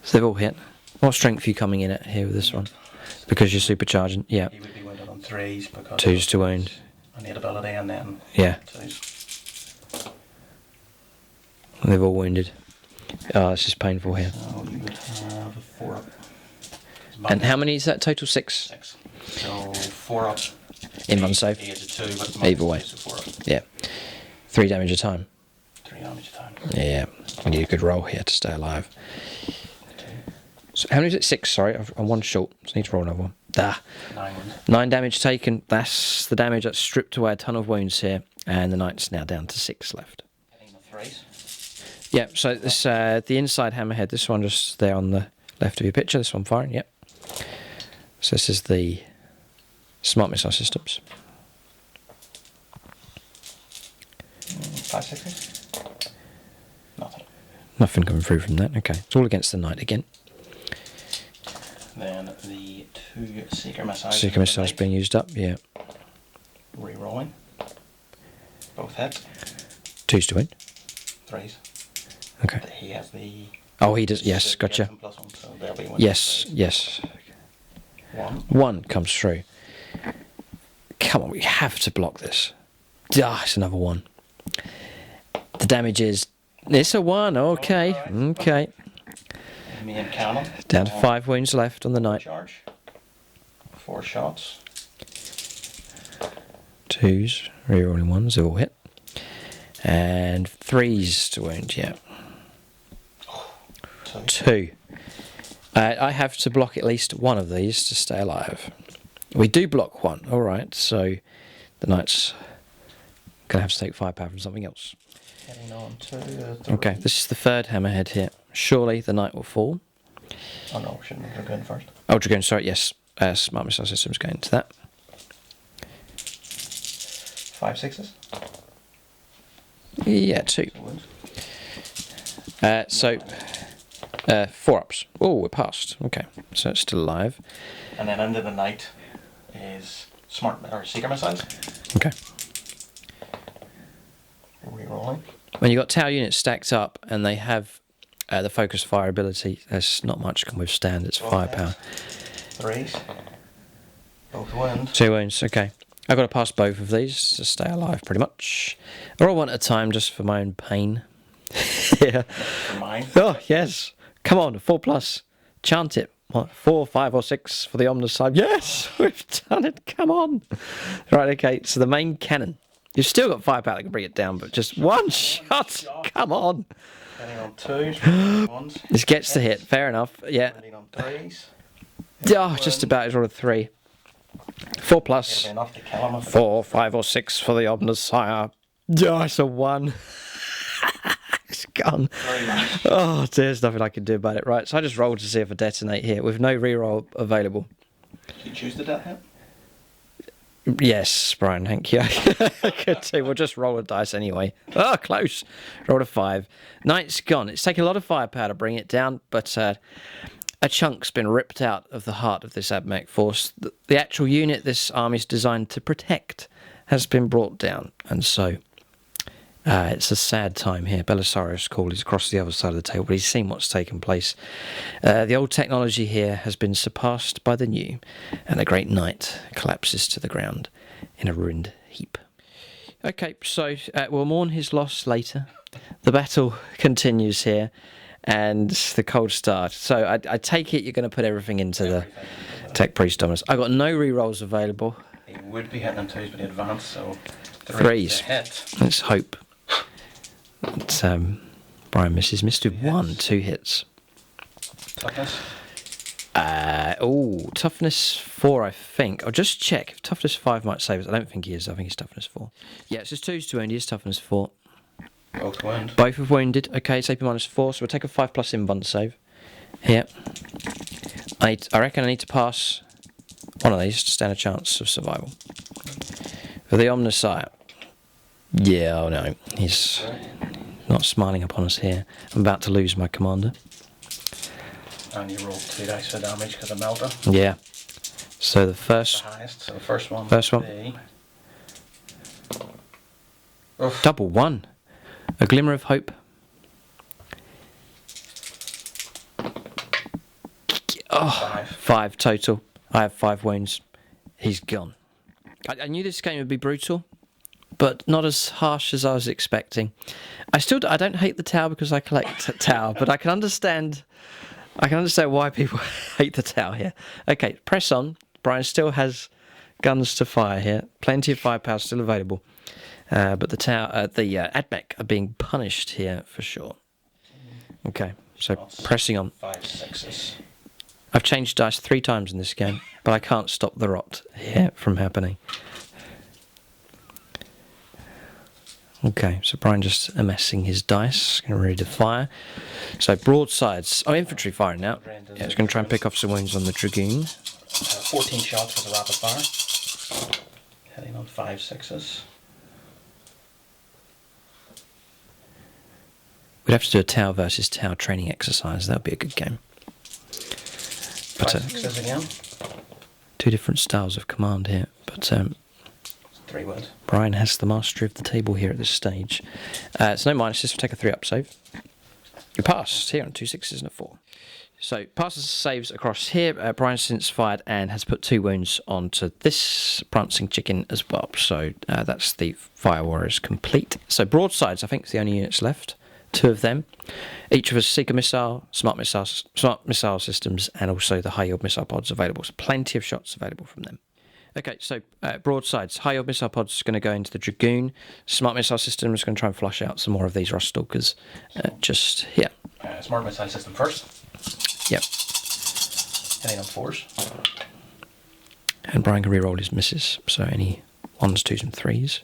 So they've all hit. What strength are you coming in at here with this one? Because you're supercharging. Yeah. He would be wounded on 3s because 2s to wound. Innate ability and then Yeah. 2s. They've all wounded. Oh, this is painful here. So you would have a 4 up. And how many is that total? 6? 6. So 4 up. In one save. He is a 2, but Either way. so 4 up. Yeah. 3 damage a time. 3 damage a time. Yeah. We need a good roll here to stay alive. So how many is it? 6, sorry. I'm 1 short. So I need to roll another one. 9 wounds. 9 damage taken. That's the damage that's stripped away a ton of wounds here. And the knight's now down to 6 left. Hitting the 3s. Yeah, so this the inside hammerhead, this one just there on the left of your picture, this one firing, yep. So this is the smart missile systems. 5 6s. Nothing. Nothing coming through from that, okay. It's all against the knight again. Then the 2 seeker missiles. Seeker missiles being used up, yeah. Rerolling. Both hits. 2s to win. 3s. Okay. He has the. Oh, he does, yes, he gotcha. gets them +1, so they'll be 1. Yes, yes. 1. 1 comes through. Come on, we have to block this. Ah, it's another 1. The damage is... It's a 1, okay, okay. Main cannon. Down to 5 wounds left on the knight. Charge. 4 shots. 2s, rerolling 1s, they've all hit. And 3s to wound, yeah. 2. I have to block at least 1 of these to stay alive. We do block 1, alright, so the knight's going to have to take firepower from something else. Getting on to Okay, this is the 3rd hammerhead here. Surely the knight will fall. Oh no, shouldn't have gone first. Oh, Dragoon, sorry, yes. Smart missile systems going into that. 5 6s. Yeah, 2. So 4 ups. Oh, we're past. Okay, so it's still alive. And then under the knight is smart or seeker missiles. Okay. Rerolling. When you've got tower units stacked up and they have the focus fire ability, there's not much can withstand its firepower. 3s. Both wounds. 2 wounds, okay. I've got to pass both of these to stay alive, pretty much. I roll 1 at a time just for my own pain. Yeah. For mine. Oh, yes. Come on, 4+. Chant it. What, 4, 5 or 6 for the ominous side. Yes, we've done it. Come on. Right, okay, so the main cannon. You've still got firepower that can bring it down, but just 1 shot. Come on. Getting on 2s. 1s. This gets the hit. Fair enough. Yeah. Getting on 3s. Oh, just about as roll a 3. 4+. It'll be enough to kill him. 4, 5 or 6 for the ominous sire. Oh, it's a 1. It's gone. Very nice. Oh, there's nothing I can do about it. Right, so I just rolled to see if I detonate here with no reroll available. Did you choose the death hit? Yes, Brian, thank you. I could do. We'll just roll a dice anyway. Oh, close. Rolled a 5. Knight's gone. It's taken a lot of firepower to bring it down, but a chunk's been ripped out of the heart of this Ad Mech force. The actual unit this army's designed to protect has been brought down, and so it's a sad time here. Belisarius' call is across the other side of the table, but he's seen what's taken place. The old technology here has been surpassed by the new, and the great knight collapses to the ground in a ruined heap. Okay, so we'll mourn his loss later. The battle continues here, and the cold start. So I take it you're going to put everything into the Tech Priest Dominus. I've got no rerolls available. He would be hitting on 2s, but he advanced, so 3s. Hit. Let's hope. But, Brian misses. Missed with 1, 2 hits. Toughness. Toughness 4, I think. I'll just check if toughness 5 might save us. I don't think he is. I think he's toughness 4. Yeah, it's just 2s to wound. He is toughness 4. Both wound. Both have wounded. Okay, it's AP -4, so we'll take a 5+ invuln save. Here. I reckon I need to pass one of these to stand a chance of survival. For the Omnisire. Yeah, oh no, he's not smiling upon us here. I'm about to lose my commander. And you roll 2 dice for damage because of melter. Yeah. So the first... The highest, so the first one First one. be... Double 1. A glimmer of hope. Oh, 5 total. I have 5 wounds. He's gone. I knew this game would be brutal, but not as harsh as I was expecting. I don't hate the Tau because I collect Tau, but I can understand why people hate the Tau here. Okay, press on. Bryan still has guns to fire here. Plenty of firepower still available. But the Ad Mech are being punished here for sure. Okay, so pressing on. 5 6s. I've changed dice 3 times in this game, but I can't stop the rot here from happening. Okay, so Bryan just amassing his dice, getting ready to fire. So broadsides. Oh, infantry firing now. Yeah, it's going to try and pick off some wounds on the Dragoon. 14 shots with a rapid fire. Heading on 5 6s. We'd have to do a Tau versus Tau training exercise. That would be a good game. But 5 6s again. 2 different styles of command here. But 3 wood. Bryan has the mastery of the table here at this stage. It's no minuses. We'll take a 3-up save. You passed here on 2 6s and a 4. So passes saves across here. Bryan since fired and has put 2 wounds onto this prancing chicken as well. So that's the Fire Warriors complete. So broadsides, I think, is the only units left. 2 of them. Each of us Seeker missile, smart missile systems, and also the high yield missile pods available. So plenty of shots available from them. Okay, so broadsides. High yield missile pods is going to go into the Dragoon. Smart missile system is going to try and flush out some more of these Rust Stalkers just here. Smart missile system first. Yep. Heading on 4s. And Bryan can reroll his misses. So any 1s, 2s, and 3s.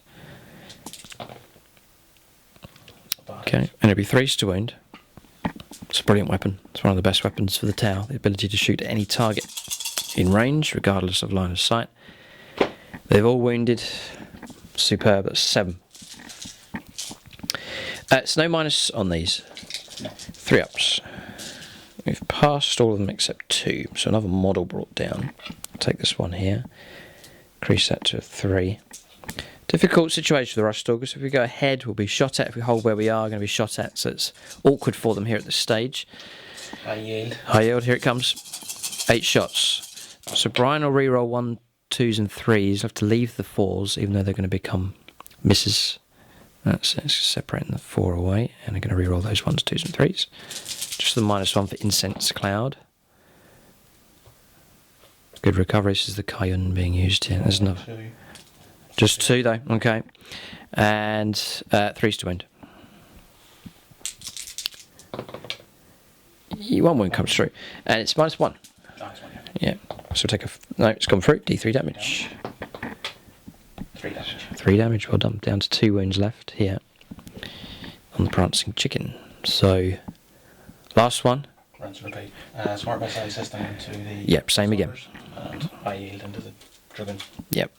Okay, and it'll be 3s to wound. It's a brilliant weapon. It's one of the best weapons for the Tau. The ability to shoot at any target in range, regardless of line of sight. They've all wounded. Superb. That's 7. It's no minus on these. No. 3-ups. We've passed all of them except 2. So another model brought down. I'll take this one here. Increase that to a 3. Difficult situation for the Rust Stalkers. If we go ahead, we'll be shot at. If we hold where we are, we're going to be shot at. So it's awkward for them here at this stage. High yield. High yield, here it comes. 8 shots. So Bryan will reroll 1, 2s and 3s. He'll have to leave the 4s, even though they're going to become misses. That's it. It's separating the 4 away. And they're going to reroll those 1s, 2s and 3s. Just the -1 for Incense Cloud. Good recovery. This is the Cayenne being used here. There's another. Just 2 though, okay. And 3s to wound. 1 wound comes through. And it's -1. Yeah. So take a... No, it's gone through. D3 damage. 3 damage. 3 damage, well done. Down to 2 wounds left here. On the prancing chicken. So, last one. Rinse and repeat. Smart missile system into the... Yep, same again. And high yield into the Dragoon. Yep.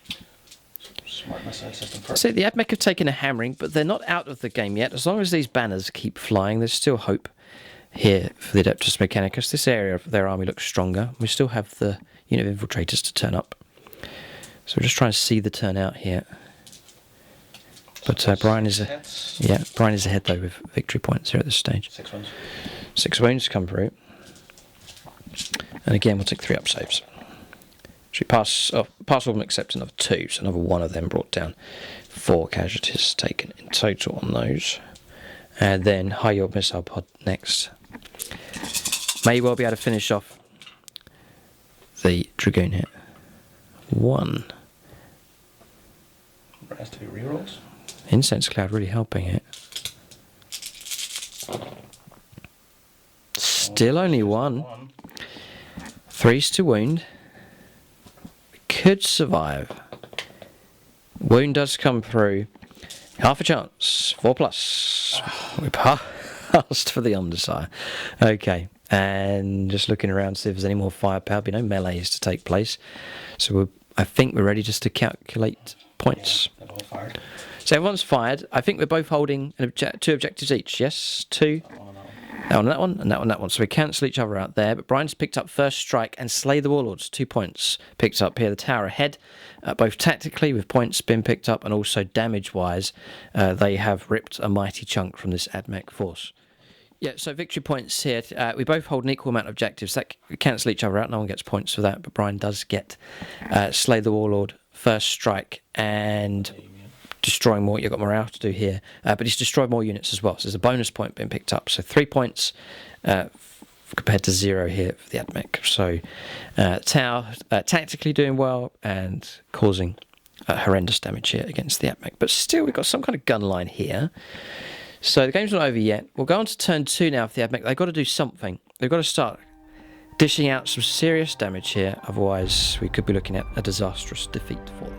Smart missile system first. So the Ad Mech have taken a hammering, but they're not out of the game yet. As long as these banners keep flying, there's still hope here for the Adeptus Mechanicus. This area of their army looks stronger. We still have the unit of infiltrators to turn up. So we're just trying to see the turnout here. But Bryan is ahead though with victory points here at this stage. 6 wounds. 6 wounds come through. And again, we'll take 3-up saves. So we pass all of them except another 2, so another 1 of them brought down. 4 casualties taken in total on those. And then high yield missile pod next. May well be able to finish off the Dragoon here. 1. Rest to be rerolls. Incense Cloud really helping it. Still only 1. 3s to wound. We could survive. Wound does come through. Half a chance. 4+. We passed for the Undersire. Okay. And just looking around to see if there's any more firepower. There'll be no melees to take place. So I think we're ready just to calculate points. They've all fired. So everyone's fired. I think we're both holding two objectives each, yes? Two. That one, and that one. So we cancel each other out there. But Bryan's picked up first strike and slay the warlords. 2 points picked up here. The tower ahead, both tactically with points been picked up and also damage-wise, they have ripped a mighty chunk from this Ad Mech force. Yeah, so victory points here. We both hold an equal amount of objectives. That cancel each other out. No one gets points for that. But Bryan does get slay the warlord, first strike, and destroying more. You've got morale to do here, but he's destroyed more units as well, so there's a bonus point being picked up, so 3 points compared to 0 here for the Ad Mech. So Tau tactically doing well and causing horrendous damage here against the Ad Mech, but still we've got some kind of gun line here. So the game's not over yet. We'll go on to turn 2 now for the Ad Mech. They've got to do something. They've got to start dishing out some serious damage here, otherwise we could be looking at a disastrous defeat for them.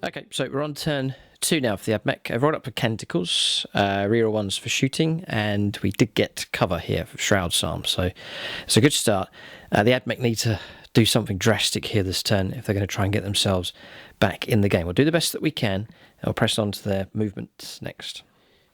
Okay, so we're on turn 2 now for the Ad Mech. I've rolled up Mechanicus, rear ones for shooting, and we did get cover here for Shroud's Arm, so it's a good start. The Ad Mech need to do something drastic here this turn if they're going to try and get themselves back in the game. We'll do the best that we can, and we'll press on to their movement next.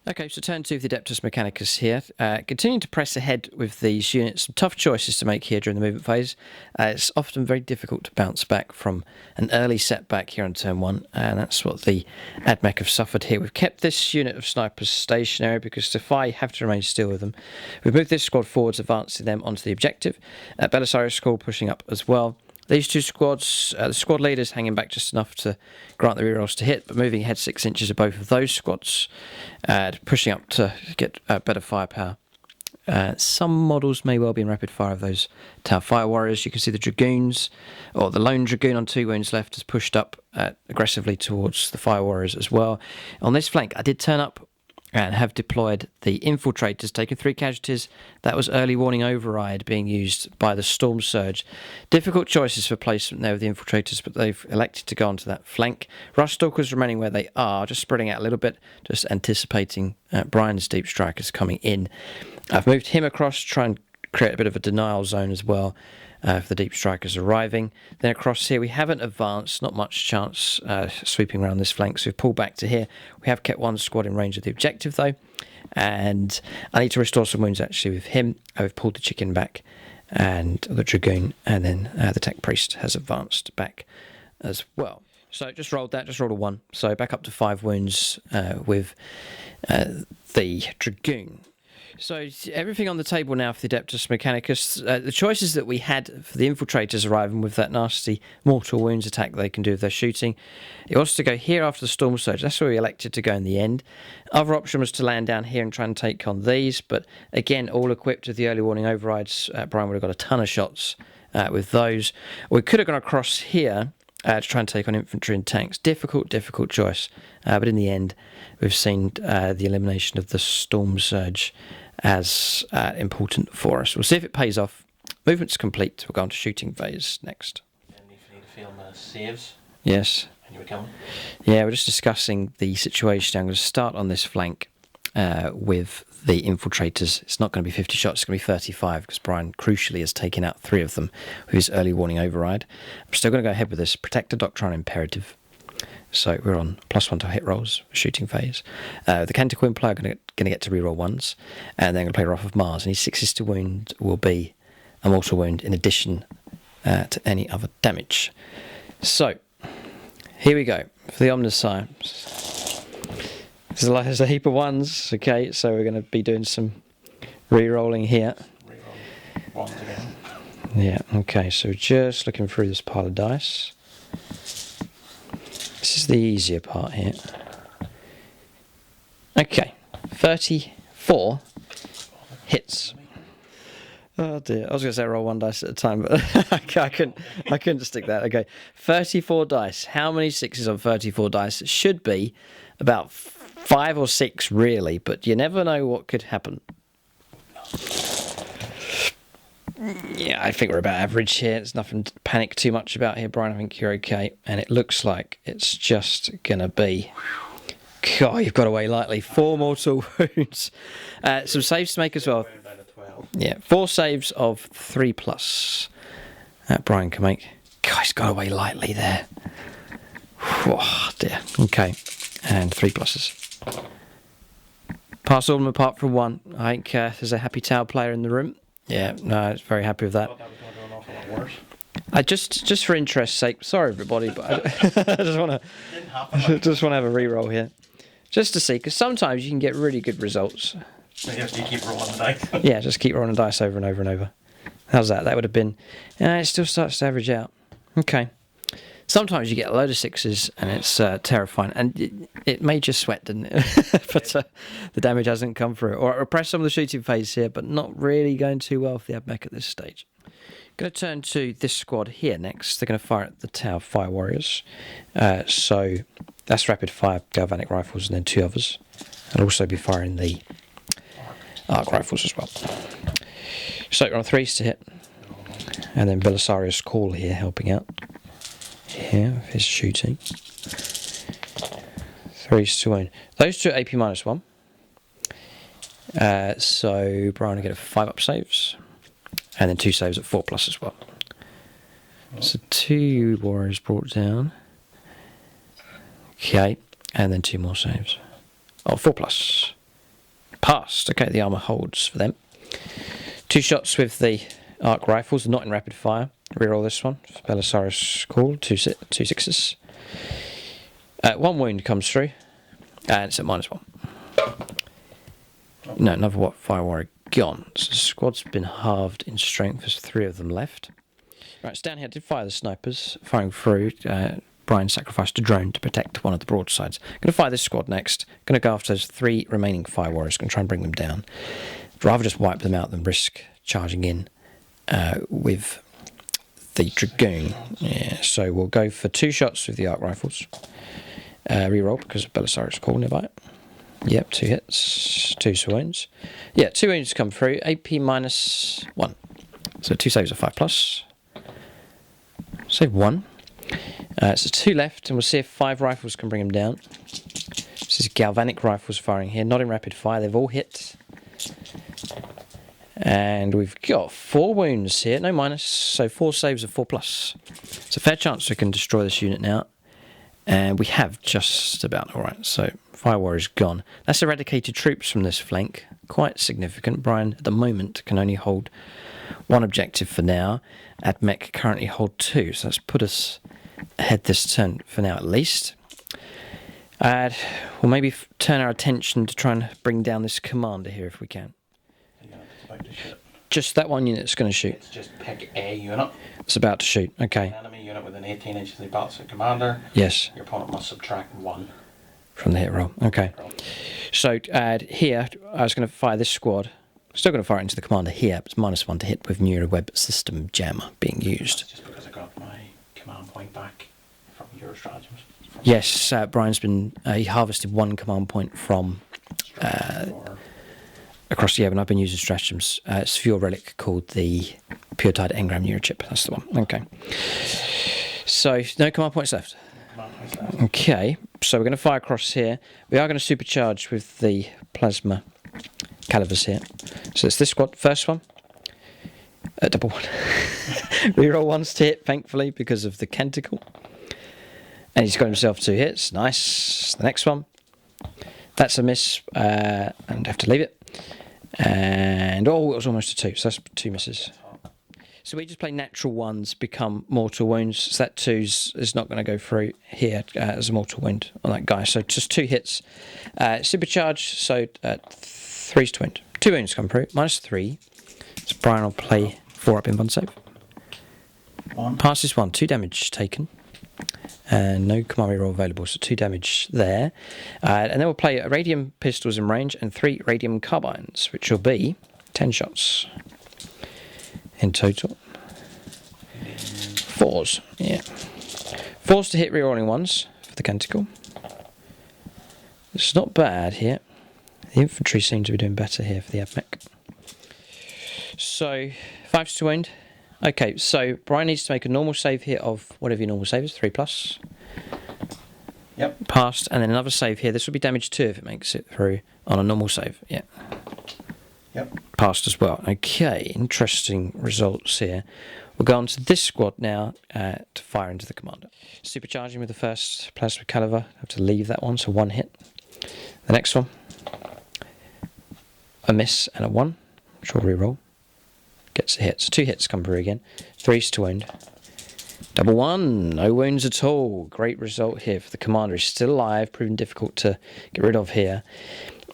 Okay, so turn 2 of the Adeptus Mechanicus here. Continuing to press ahead with these units. Some tough choices to make here during the movement phase. It's often very difficult to bounce back from an early setback here on turn 1, and that's what the Ad Mech have suffered here. We've kept this unit of snipers stationary because Defy have to remain still with them. We've moved this squad forwards, advancing them onto the objective. Belisarius squad pushing up as well. These two squads, the squad leaders hanging back just enough to grant the rerolls to hit, but moving ahead 6 inches of both of those squads, pushing up to get better firepower. Some models may well be in rapid fire of those Tower Fire Warriors. You can see the Dragoons, or the lone Dragoon on 2 wounds left, has pushed up aggressively towards the Fire Warriors as well. On this flank, I did turn up and have deployed the Infiltrators, taking 3 casualties. That was early warning override being used by the Storm Surge. Difficult choices for placement there with the Infiltrators, but they've elected to go onto that flank. Rush Stalkers remaining where they are, just spreading out a little bit, just anticipating Bryan's Deep Strikers coming in. I've moved him across to try and create a bit of a denial zone as well for the Deep Strikers arriving. Then across here we haven't advanced, not much chance sweeping around this flank, so we've pulled back to here. We have kept one squad in range of the objective though, and I need to restore some wounds actually with him. I've pulled the chicken back and the Dragoon, and then the Tech Priest has advanced back as well. So just rolled a 1, so back up to 5 wounds with the Dragoon. So everything on the table now for the Adeptus Mechanicus. The choices that we had for the Infiltrators arriving with that nasty mortal wounds attack they can do if they're shooting. It was to go here after the Storm Surge. That's where we elected to go in the end. Other option was to land down here and try and take on these, but again, all equipped with the early warning overrides. Bryan would have got a ton of shots with those. We could have gone across here to try and take on infantry and tanks. Difficult choice. But in the end, we've seen the elimination of the Storm Surge as important for us. We'll see if it pays off. Movement's complete. We'll go on to shooting phase next. And if you need to film saves. Yes. And you were coming. Yeah, we're just discussing the situation. I'm going to start on this flank with the infiltrators. It's not going to be 50 shots, it's going to be 35 because Bryan crucially has taken out 3 of them with his early warning override. I'm still going to go ahead with this Protector Doctrine Imperative. So we're on +1 to hit rolls for shooting phase. The Cantiquin player going to get to reroll 1s, and then going to play Wrath of Mars, and his 6s to wound will be a mortal wound in addition to any other damage. So here we go for the Omnissiah. There's a heap of 1s, okay, so we're going to be doing some re-rolling here. Re-roll 1s again. Yeah, okay, so just looking through this pile of dice. This is the easier part here. Okay, 34 hits. Oh dear, I was going to say roll 1 dice at a time, but I couldn't stick that. Okay, 34 dice. How many 6s on 34 dice? It should be about 5 or 6 really, but you never know what could happen. Yeah, I think we're about average here. There's nothing to panic too much about here, Bryan. I think you're okay. And it looks like it's just going to be... God, you've got away lightly. 4 mortal wounds. Some saves to make as well. Yeah, 4 saves of 3+ that Bryan can make. God, he's got away lightly there. Oh, dear. Okay, and 3 pluses. Pass all of them apart from 1. I think there's a happy Tau player in the room. Yeah, no, I was very happy with that. I thought that was going to do an awful lot worse. I just for interest's sake, sorry everybody, but I just want to have a re-roll here, just to see, because sometimes you can get really good results. Maybe you keep rolling the dice. Yeah, just keep rolling the dice over and over and over. How's that? That would have been... it still starts to average out. Okay. Sometimes you get a load of 6s and it's terrifying. And it made you sweat, didn't it? But the damage hasn't come through. Or press some of the shooting phase here, but not really going too well for the Ad Mech at this stage. Going to turn to this squad here next. They're going to fire at the Tau Fire Warriors. So that's rapid fire galvanic rifles and then 2 others. I'll also be firing the arc rifles as well. So we're on 3s to hit. And then Belisarius Call here helping out. Here, with his shooting. 3s to wound. Those 2 are AP -1. So Bryan will get a 5 up saves. And then 2 saves at 4+ as well. So 2 warriors brought down. Okay. And then 2 more saves. Oh, 4+. Passed. Okay, the armour holds for them. 2 shots with the arc rifles, not in rapid fire. Reroll this one. Belisarius Call, 2 6s. 1 wound comes through, and it's at -1. No, another Fire Warrior gone. So the squad's been halved in strength. There's 3 of them left. Right, it's down here. I did fire the snipers, firing through. Bryan sacrificed a drone to protect one of the broadsides. Going to fire this squad next. Going to go after those 3 remaining Fire Warriors. Going to try and bring them down. I'd rather just wipe them out than risk charging in with the Dragoon. Yeah, so we'll go for 2 shots with the arc rifles. Reroll because of Belisarius Call nearby. Yep, 2 hits, 2 wounds. Yeah, 2 wounds come through. AP -1. So 2 saves of 5+. Save 1. So 2 left, and we'll see if 5 rifles can bring him down. This is galvanic rifles firing here, not in rapid fire. They've all hit. And we've got 4 wounds here, no minus, so 4 saves of 4+. It's a fair chance we can destroy this unit now. And we have just about. Alright, so Fire Warrior's gone. That's eradicated troops from this flank. Quite significant. Bryan, at the moment, can only hold 1 objective for now. Ad Mech currently hold 2, so that's put us ahead this turn for now at least. We'll maybe turn our attention to try and bring down this commander here if we can. Just that 1 unit that's going to shoot. It's just pick a unit. It's about to shoot. Okay. An enemy unit within 18 inches of the battlefield commander. Yes. Your opponent must subtract 1 from the hit roll. Okay. So here, I was going to fire this squad. Still going to fire it into the commander here. But it's -1 to hit with Neuroweb System Jammer being used. That's just because I got my command point back from your stratagems. Yes, Bryan's been he harvested 1 command point from across the air when I've been using stratagems. It's for your relic called the Pure Tide Engram Neurochip. That's the one. Okay. So, no command points left. Okay, so we're going to fire across here. We are going to supercharge with the plasma calibers here. So it's this squad, first one. Double one. Reroll ones to hit, thankfully, because of the Canticle. And he's got himself 2 hits. Nice. The next one. That's a miss, and have to leave it. And, oh, it was almost a 2, so that's 2 misses. So we just play natural ones become mortal wounds. So that 2's is not going to go through here as a mortal wound on that guy. So just 2 hits. Supercharge, so 3's to wound. 2 wounds come through, -3. So Bryan will play 4 up in 1 save. 1. Passes 1, 2 damage taken. And no command reroll available, so 2 damage there. And then we'll play radium pistols in range and 3 radium carbines, which will be 10 shots in total. 4s, yeah. 4s to hit rerolling ones for the Canticle. It's not bad here. The infantry seem to be doing better here for the Ad Mech. So 5s to wound. Okay, so Bryan needs to make a normal save here of whatever your normal save is, 3+. Yep. Passed, and then another save here. This will be damage 2 if it makes it through on a normal save. Yeah. Yep. Passed as well. Okay, interesting results here. We'll go on to this squad now to fire into the commander. Supercharging with the first plasma caliber. Have to leave that one, so 1 hit. The next one, a miss and a 1. Which will reroll. Gets a hit. So 2 hits come through again. 3's to wound. Double 1. No wounds at all. Great result here for the commander. He's still alive. Proving difficult to get rid of here.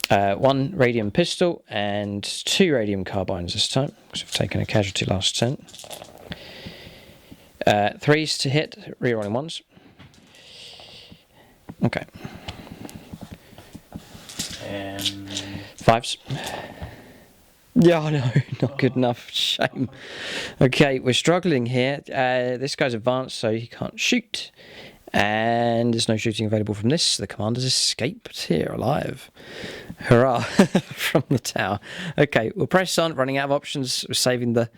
1 radium pistol and 2 radium carbines this time. Because we've taken a casualty last turn. 3's to hit. Rerolling 1s. Okay. 5s. Yeah, no, not good enough. Shame. Okay, we're struggling here. This guy's advanced, so he can't shoot. And there's no shooting available from this. The commander's escaped here alive. Hurrah from the tower. Okay, we'll press on. Running out of options. We're saving the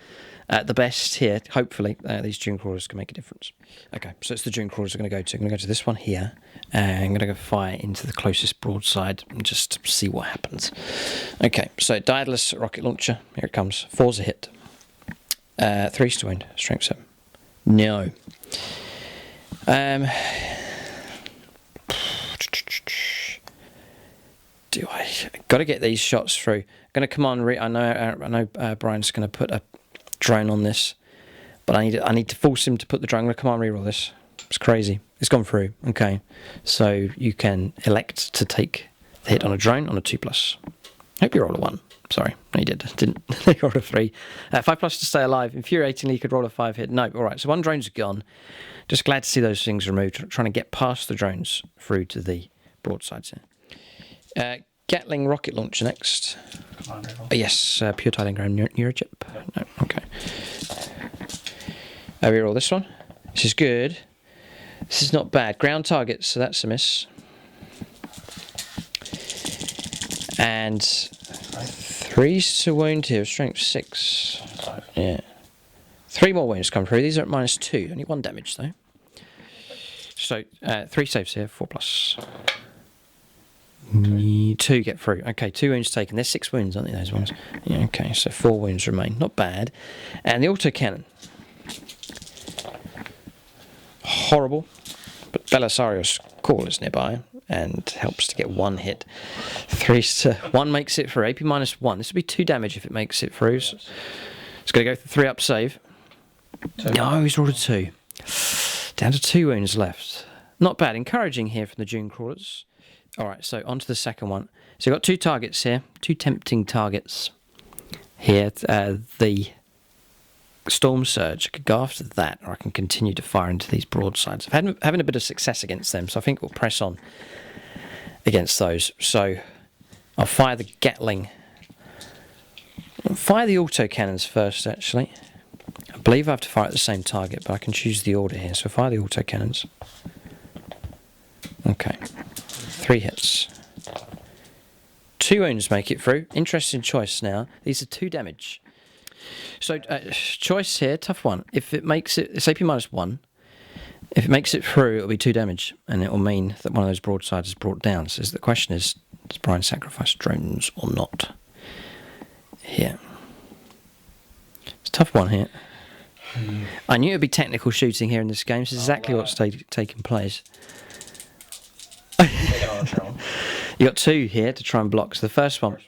best here. Hopefully, these Dune Crawlers can make a difference. Okay, so it's the Dune Crawlers we're going to go to. I'm going to go to this one here. And I'm going to go fire into the closest broadside and just see what happens. Okay, so Daedalus rocket launcher. Here it comes. 4's a hit. 3's to wound. Strength 7. No. Do I got to get these shots through? I'm going to command. I know. Bryan's going to put a drone on this, but I need to force him to put the drone. I'm going to command reroll this. It's crazy. It's gone through. Okay, so you can elect to take the hit on a drone on a 2+. Hope you roll a 1. Sorry, no, you didn't. You rolled a 3. 5+ to stay alive. Infuriatingly, you could roll a 5 hit. No, all right. So 1 drone's gone. Just glad to see those things removed. Trying to get past the drones through to the broadsides here. Gatling rocket launcher next. Yes, Pure Tide Engram Neurochip. Yep. No, okay. Reroll this one. This is good. This is not bad. Ground targets, so that's a miss. And 3's to wound here. Strength 6. Yeah. 3 more wounds come through. These are at -2. Only 1 damage though. So 3 saves here. 4+. 2 get through. Okay, 2 wounds taken. There's 6 wounds, aren't they, those ones? Yeah, okay, so 4 wounds remain. Not bad. And the autocannon. Horrible. But Belisario's call is nearby and helps to get 1 hit. 3's to 1 makes it through. AP -1. This would be 2 damage if it makes it through. So it's going to go for 3 up save. 2. No, he's rolled a 2. Down to 2 wounds left. Not bad. Encouraging here from the Dune Crawlers. Alright, so on to the second one. So we've got 2 targets here. 2 tempting targets here. The Storm Surge. I could go after that, or I can continue to fire into these broadsides. I'm having a bit of success against them, so I think we'll press on against those. So I'll fire the Gatling. I'll fire the autocannons first, actually. I believe I have to fire at the same target, but I can choose the order here. So fire the autocannons. Okay. 3 hits. 2 wounds make it through. Interesting choice now. These are 2 damage. So, choice here, tough one. If it makes it, it's AP -1. If it makes it through, it'll be 2 damage, and it will mean that one of those broadsides is brought down. So the question is, does Bryan sacrifice drones or not? Here. It's a tough one here. I knew it would be technical shooting here in this game. This is exactly what's taking place. You got 2 here to try and block. So the first one,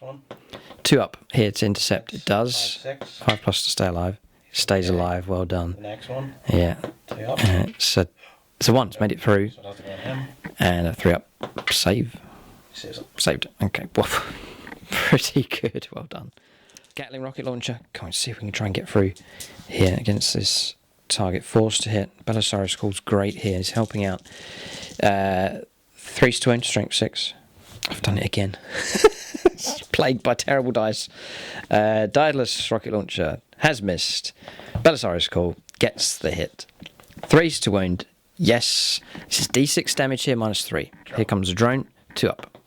2 up here to intercept. It does. 5+ to stay alive. Stays alive. Well done. The next one. Yeah. 2 up. It's a 1. It's made it through. So that's going him. And a 3 up. Save. Saved. Okay. Woof. Pretty good. Well done. Gatling rocket launcher. Come on, see if we can try and get through here against this target. Forced to hit. Belisarius calls great here. He's helping out. 3 to win. Strength 6. I've done it again. It's plagued by terrible dice. Daedalus rocket launcher has missed. Belisarius call gets the hit. 3 to wound. Yes. This is D6 damage here, -3. Here comes a drone. 2 up.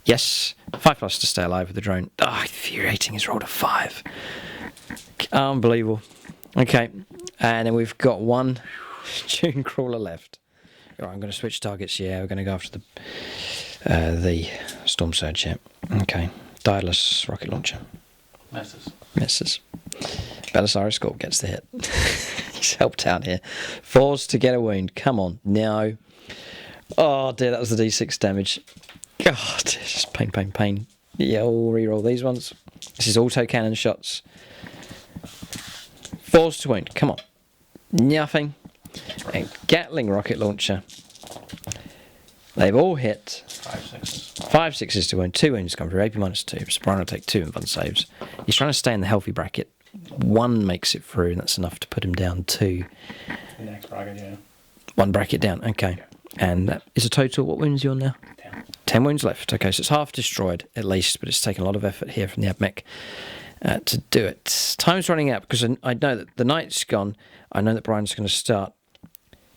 Yes. 5+ to stay alive with the drone. Oh, infuriating. He's rolled a 5. Unbelievable. Okay. And then we've got 1 Dune Crawler left. All right, I'm going to switch targets. Yeah, we're going to go after the Storm Surge here. Okay. Daedalus rocket launcher. Misses. Belisarius Corp gets the hit. He's helped out here. 4s to get a wound. Come on. No. Oh, dear. That was the D6 damage. God, it's just pain. Yeah, I'll reroll these ones. This is auto-cannon shots. 4s to wound. Come on. Nothing. And Gatling rocket launcher. They've all hit. 5 6s to wound. 2 wounds come through. AP -2. So Bryan will take 2 invuln saves. He's trying to stay in the healthy bracket. 1 makes it through, and that's enough to put him down to... The next bracket, yeah. 1 bracket down. Okay. And that is a total... What wounds are you on now? 10. 10 wounds left. Okay, so it's half destroyed, at least, but it's taken a lot of effort here from the Ad Mech to do it. Time's running out, because I know that the night's gone. I know that Bryan's going to start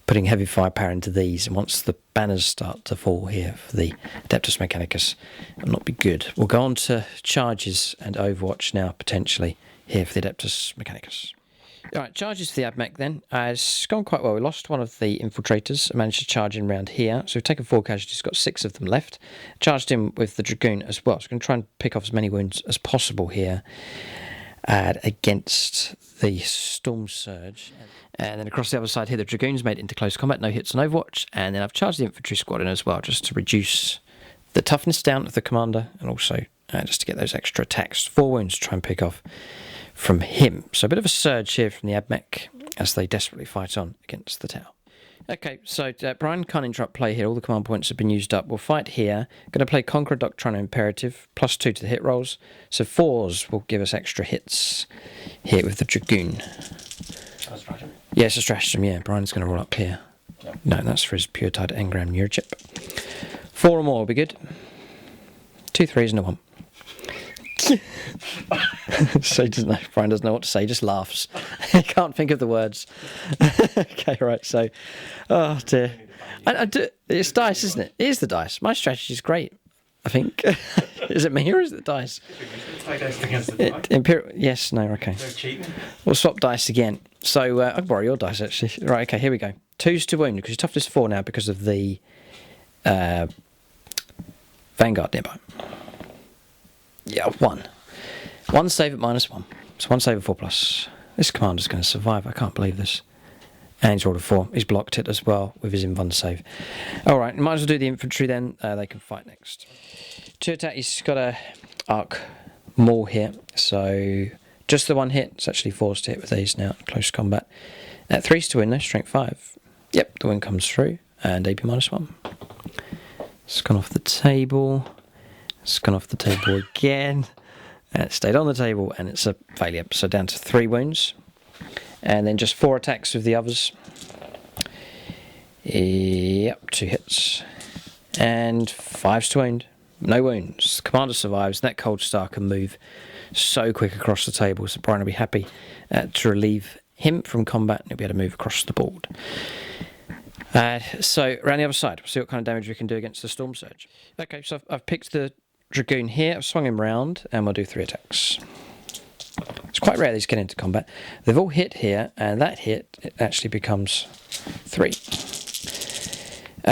putting heavy firepower into these, and once the banners start to fall here for the Adeptus Mechanicus, it'll not be good. We'll go on to charges and Overwatch now, potentially, here for the Adeptus Mechanicus. Alright, charges for the Ad Mech then. It's gone quite well. We lost one of the infiltrators. I managed to charge in round here. So we've taken 4 casualties, got 6 of them left. Charged in with the Dragoon as well. So we're going to try and pick off as many wounds as possible here against the Storm Surge. And then across the other side here, the Dragoons made it into close combat. No hits on Overwatch. And then I've charged the infantry squad in as well, just to reduce the toughness down of the commander, and also just to get those extra attacks. 4 wounds to try and pick off from him. So a bit of a surge here from the Ad Mech as they desperately fight on against the tower. Okay, so Bryan can't interrupt play here. All the command points have been used up. We'll fight here. Going to play Conqueror Doctrine Imperative, +2 to the hit rolls. So 4s will give us extra hits here with the Dragoon. That's a stratagem. Yeah, it's a stratagem, yeah. Bryan's going to roll up here. Yep. No, that's for his pure tide engram neurochip. 4 or more will be good. 2 3s and a 1. So he doesn't know. Bryan doesn't know what to say. He just laughs. He can't think of the words. Okay, right. So, oh dear. It's dice, isn't it? It is the dice. My strategy is great. I think. Is it me or is it the dice? Imperial. Yes. No. Okay. They're cheating. We'll swap dice again. So I'll borrow your dice actually. Right. Okay. Here we go. 2s to wound because your toughness 4 now because of the Vanguard nearby. Yeah, 1. 1 save at -1. So 1 save at 4+. This commander's going to survive. I can't believe this. And he's rolled a 4. He's blocked it as well with his invuln save. Alright, might as well do the infantry then. They can fight next. To attack, he's got a arc maul here. So just the 1 hit. It's actually 4s to hit with these now. Close combat. 3s to win though. Strength 5. Yep, the win comes through. And AP -1. It's gone off the table. It's gone off the table again. And it stayed on the table, and it's a failure. So down to 3 wounds. And then just 4 attacks with the others. Yep, 2 hits. And 5s to wound. No wounds. Commander survives. That Cold Star can move so quick across the table. So Bryan will be happy to relieve him from combat, and he'll be able to move across the board. So around the other side, we'll see what kind of damage we can do against the Storm Surge. Okay, so I've picked the Dragoon here. I've swung him round, and we'll do 3 attacks. It's quite rare these get into combat. They've all hit here, and that hit it actually becomes 3.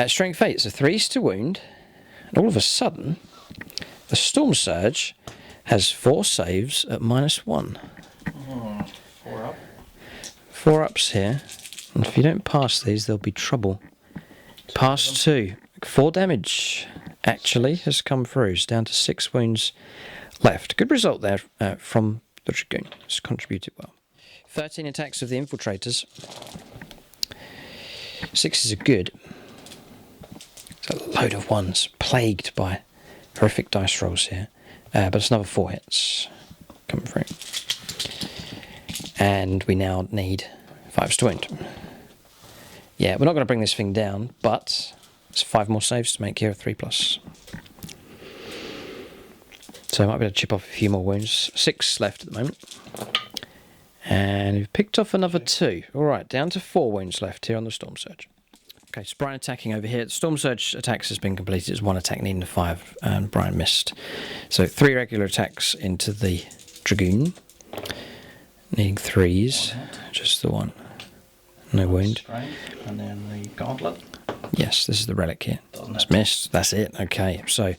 Strength 8, so 3s to wound, and all of a sudden, the Storm Surge has 4 saves at -1. 4 up. 4 ups here, and if you don't pass these, there'll be trouble. Pass 2. 4 damage actually has come through. It's down to 6 wounds left. Good result there from the Dragoon. It's contributed well. 13 attacks of the Infiltrators. 6s are good. It's a load of 1s, plagued by horrific dice rolls here. But it's another 4 hits coming through. And we now need 5s to wound. Yeah, we're not going to bring this thing down, but it's 5 more saves to make here, 3+. So I might be able to chip off a few more wounds. 6 left at the moment. And we've picked off another 2. Alright, down to 4 wounds left here on the Storm Surge. Okay, so Bryan attacking over here. The Storm Surge attacks has been completed. It's 1 attack needing a 5, and Bryan missed. So 3 regular attacks into the Dragoon. Needing 3s. Just the 1. No wound. And then the Gauntlet. Yes, this is the relic here. It's missed. That's it. Okay, so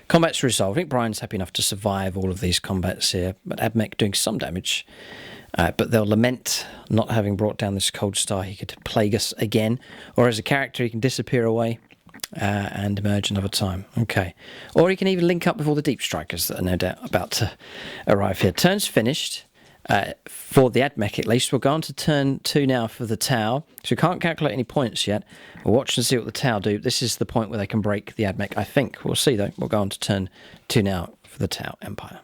combat's resolved. I think Bryan's happy enough to survive all of these combats here, but Ad Mech doing some damage. But they'll lament not having brought down this Cold Star. He could plague us again, or as a character he can disappear away and emerge another time. Okay, or he can even link up with all the Deep Strikers that are no doubt about to arrive here. Turn's finished. For the Ad Mech at least. We'll go on to turn 2 now for the Tau. So we can't calculate any points yet. We'll watch and see what the Tau do. This is the point where they can break the Ad Mech, I think. We'll see though. We'll go on to turn 2 now for the Tau Empire.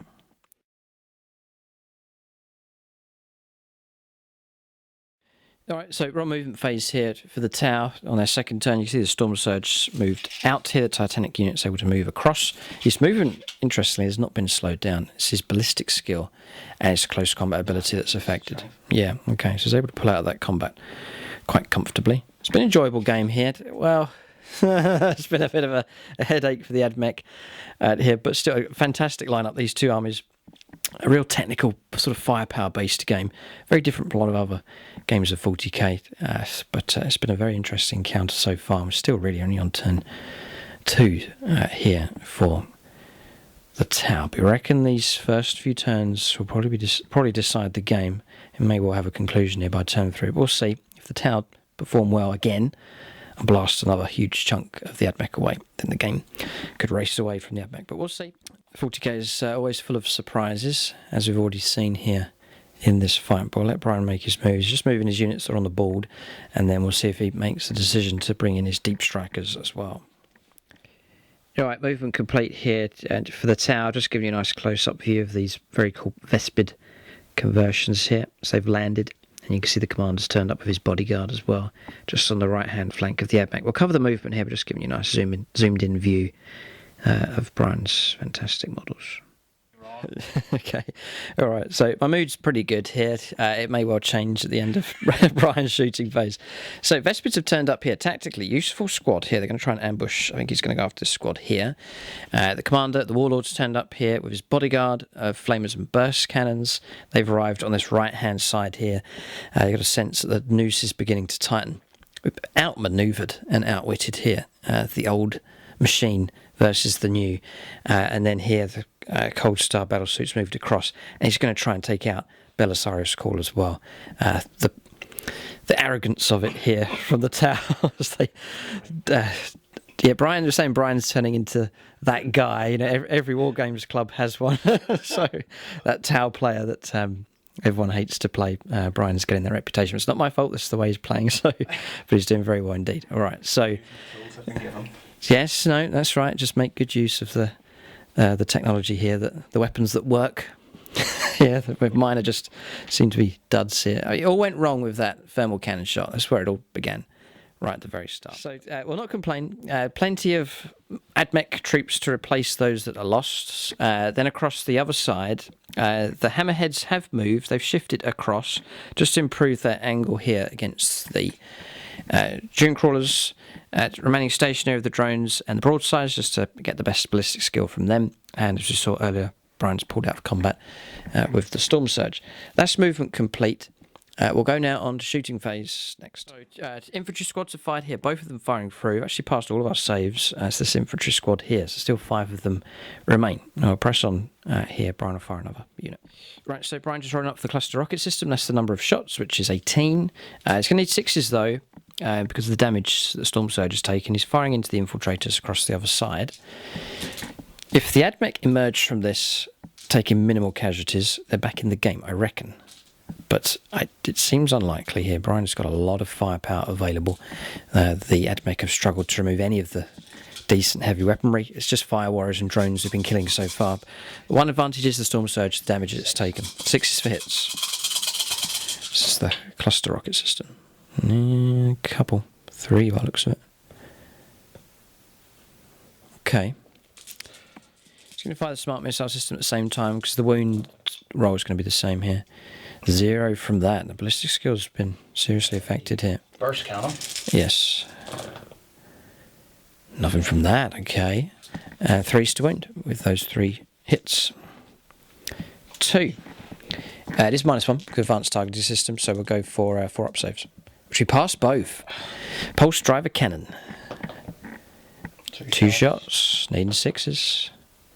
Alright, so we're on movement phase here for the Tau. On their second turn, you can see the Storm Surge moved out here. The Titanic unit's able to move across. His movement, interestingly, has not been slowed down. It's his ballistic skill and his close combat ability that's affected. Yeah, okay, so he's able to pull out of that combat quite comfortably. It's been an enjoyable game here. Well, it's been a bit of a headache for the Ad Mech here, but still a fantastic lineup, these 2 armies. A real technical, sort of firepower-based game. Very different from a lot of other games of 40k, but it's been a very interesting encounter so far. We're still really only on turn 2 here for the Tau. But I reckon these first few turns will probably decide the game. It may well have a conclusion here by turn 3. But we'll see. If the Tau perform well again and blast another huge chunk of the Ad Mech away, then the game could race away from the Ad Mech. But we'll see. 40k is always full of surprises, as we've already seen here in this fight. But we'll let Bryan make his moves. He's just moving his units that are on the board, and then we'll see if he makes the decision to bring in his Deep Strikers as well. Alright, movement complete here and for the Tau. Just giving you a nice close-up view of these very cool Vespid conversions here. So they've landed, and you can see the commander's turned up with his bodyguard as well, just on the right-hand flank of the Ad Mech. We'll cover the movement here, but just giving you a nice zoomed-in view of Bryan's fantastic models. Okay, all right, so my mood's pretty good here. It may well change at the end of Bryan's shooting phase. So Vespids have turned up here. Tactically useful squad here. They're going to try and ambush. I think he's going to go after this squad here. The commander, the warlord's turned up here with his bodyguard of flamers and burst cannons. They've arrived on this right-hand side here. You've got a sense that the noose is beginning to tighten. We've outmaneuvered and outwitted here the old machine versus the new, and then here the Cold Star battlesuits moved across, and he's going to try and take out Belisarius Call as well. The arrogance of it here from the Tau. Yeah, Bryan was saying Bryan's turning into that guy. You know, every Wargames club has one. So that Tau player that everyone hates to play, Bryan's getting their reputation. It's not my fault. This is the way he's playing. So, but he's doing very well indeed. All right, so. Yes, no, that's right. Just make good use of the technology here, that the weapons that work. Yeah, mine just seem to be duds here. It all went wrong with that thermal cannon shot. That's where it all began, right at the very start. So, we'll not complain. Plenty of Ad Mech troops to replace those that are lost. Then across the other side, the hammerheads have moved. They've shifted across just to improve their angle here against the Dune crawlers remaining stationary with the drones and the broadsides just to get the best ballistic skill from them. And as we saw earlier, Bryan's pulled out of combat with the Storm Surge. That's movement complete. We'll go now on to shooting phase next. So, infantry squads have fired here, both of them firing through. We've actually passed all of our saves as this infantry squad here, so still 5 of them remain. Now I'll press on here, Bryan will fire another unit. Right, so Bryan just rolling up for the cluster rocket system. That's the number of shots, which is 18. It's going to need 6s though, because of the damage that Storm Surge has taken. He's firing into the infiltrators across the other side. If the Ad Mech emerge from this taking minimal casualties, they're back in the game, I reckon. But it seems unlikely here. Bryan's got a lot of firepower available. The Ad Mech have struggled to remove any of the decent heavy weaponry. It's just fire warriors and drones who've been killing so far. One advantage is the Storm Surge, the damage it's taken. 6s for hits. This is the cluster rocket system. Couple. 3 by the looks of it. Okay. It's going to fire the smart missile system at the same time because the wound roll is going to be the same here. 0 from that. The ballistic skills have been seriously affected here. Burst counter. Yes. Nothing from that. Okay. 3s to wound with those 3 hits. 2. It is -1 because advanced targeting system, so we'll go for 4 up saves, which we passed both. Pulse driver cannon. 2 shots. Needing 6s.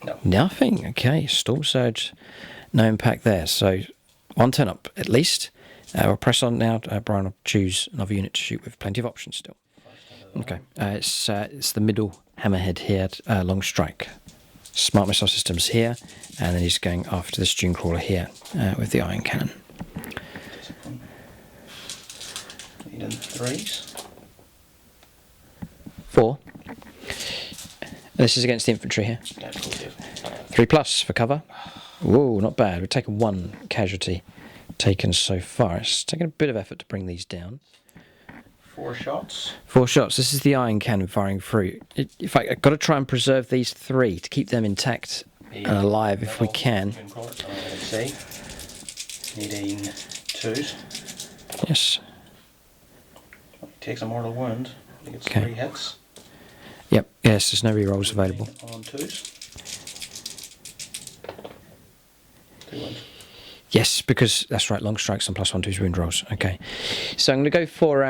No. Nothing. Okay. Storm Surge. No impact there. So 1 turn up at least. We'll press on now. Bryan will choose another unit to shoot with. Plenty of options still. Okay. It's the middle hammerhead here. Long strike. Smart missile systems here, and then he's going after this Dune crawler here with the iron cannon. Needing 3s. 4. This is against the infantry here. 3+ for cover. Whoa, not bad. We've taken 1 casualty taken so far. It's taken a bit of effort to bring these down. 4 shots. 4 shots. This is the iron cannon firing through. In fact, I've got to try and preserve these 3 to keep them intact and alive if we can. Needing 2s. Yes. Takes a mortal wound. I think it's Okay. 3 hits. Yep. Yes, there's no rerolls available. On 2s. 2 wounds. Yes, because that's right. Long strikes and +1/2 wound rolls. Okay. So I'm going to go for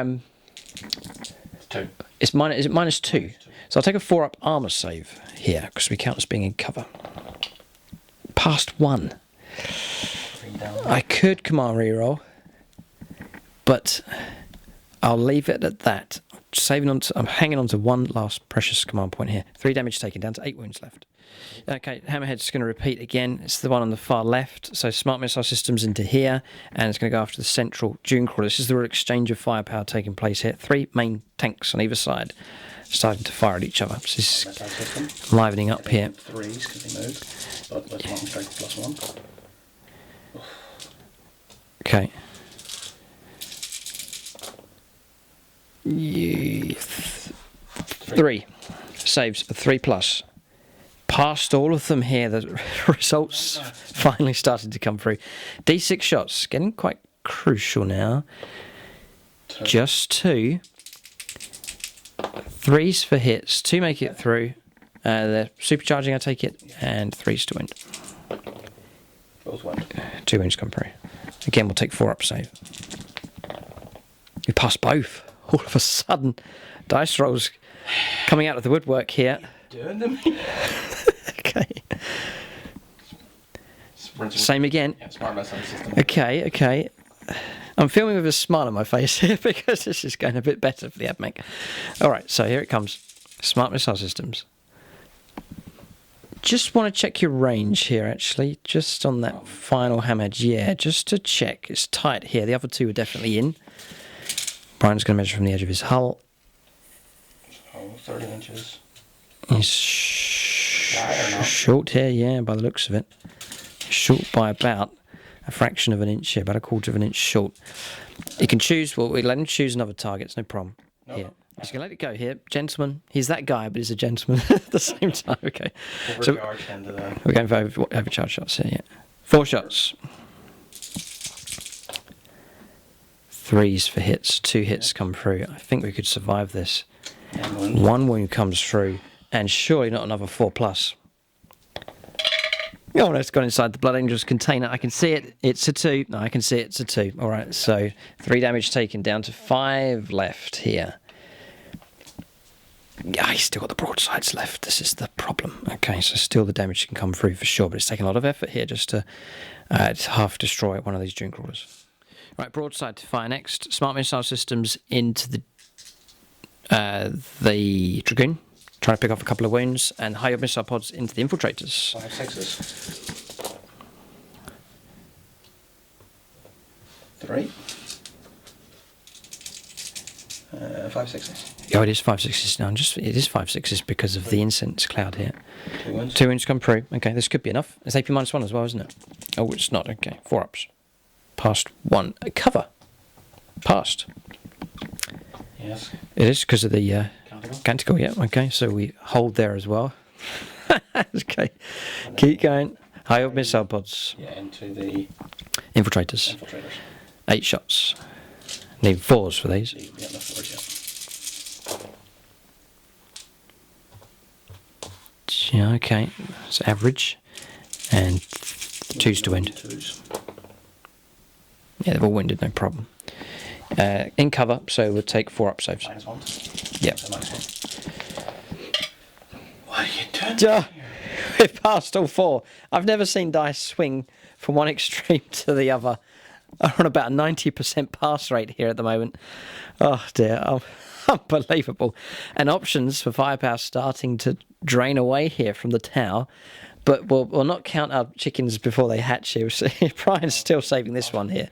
2. Is it -2? So I'll take a 4 up armor save here because we count as being in cover. Past 1. 3 down. I could command reroll, but I'll leave it at that. I'm hanging on to 1 last precious command point here. 3 damage taken, down to 8 wounds left. Okay, Hammerhead's going to repeat again. It's the one on the far left. So smart missile systems into here, and it's going to go after the central Dune crawler. This is the real exchange of firepower taking place here. 3 main tanks on either side, starting to fire at each other. So this is livening up here. 3s because they moved, but with 1 strike +1. Okay. 3 saves, a 3+. Past all of them here, the results finally started to come through. D6 shots, getting quite crucial now. 2. Just 2. 3s for hits, 2 make it through. They're supercharging, I take it, and 3s to wound. Both wound. 2 wounds come through. Again, we'll take 4 up save. We passed both. All of a sudden, dice rolls coming out of the woodwork here. Doing them. Okay. Same again. Yeah, smart missile system. Okay. I'm filming with a smile on my face here because this is going a bit better for the Ad Mech. Alright, so here it comes. Smart missile systems. Just want to check your range here, actually. Just on that final hammerhead. Yeah, just to check. It's tight here. The other 2 are definitely in. Bryan's going to measure from the edge of his hull. Oh, 30 inches. He's short here, yeah, by the looks of it. Short by about a fraction of an inch here, about a quarter of an inch short. He can choose, well, we let him choose another target, it's no problem. No. Here. He's going to let it go here. Gentleman, he's that guy, but he's a gentleman at the same time. Okay. So we're going for overcharge shots here, yeah. 4 shots. 3s for hits. 2 hits come through. I think we could survive this. 1 wound comes through, and surely not another 4+. Oh, no, it's gone inside the Blood Angel's container. I can see it. It's a 2. No, I can see it. It's a 2. All right, so 3 damage taken, down to 5 left here. Yeah, he's still got the broadsides left. This is the problem. Okay, so still the damage can come through for sure, but it's taking a lot of effort here just to half destroy one of these Dune Crawlers. Right, broadside to fire next. Smart missile systems into the Dragoon. Trying to pick off a couple of wounds, and high missile pods into the Infiltrators. 5 6s. 3. 5 6s. Oh, it is 5 6s now. It is 5 6s because of the incense cloud here. 2 wounds. 2 wounds come through. Okay, this could be enough. It's AP -1 as well, isn't it? Oh, it's not. Okay, 4 ups. Passed 1. Cover. Passed. Yes. It is because of the Canticle, yeah. Okay, so we hold there as well. Okay, keep going. High up missile pods. Yeah, into the Infiltrators. 8 shots. Need 4s for these. Yeah, the 4s, yeah. Yeah, okay. It's average. And 2s to wound. 2s. Yeah, they've all wounded, no problem. In cover, so we'll take 4 up saves. -1. Yep. What are you doing? Yeah, we've passed all 4. I've never seen dice swing from one extreme to the other. I'm on about a 90% pass rate here at the moment. Oh dear, unbelievable. And options for firepower starting to drain away here from the tower. But we'll not count our chickens before they hatch here. So Brian's still saving this one here.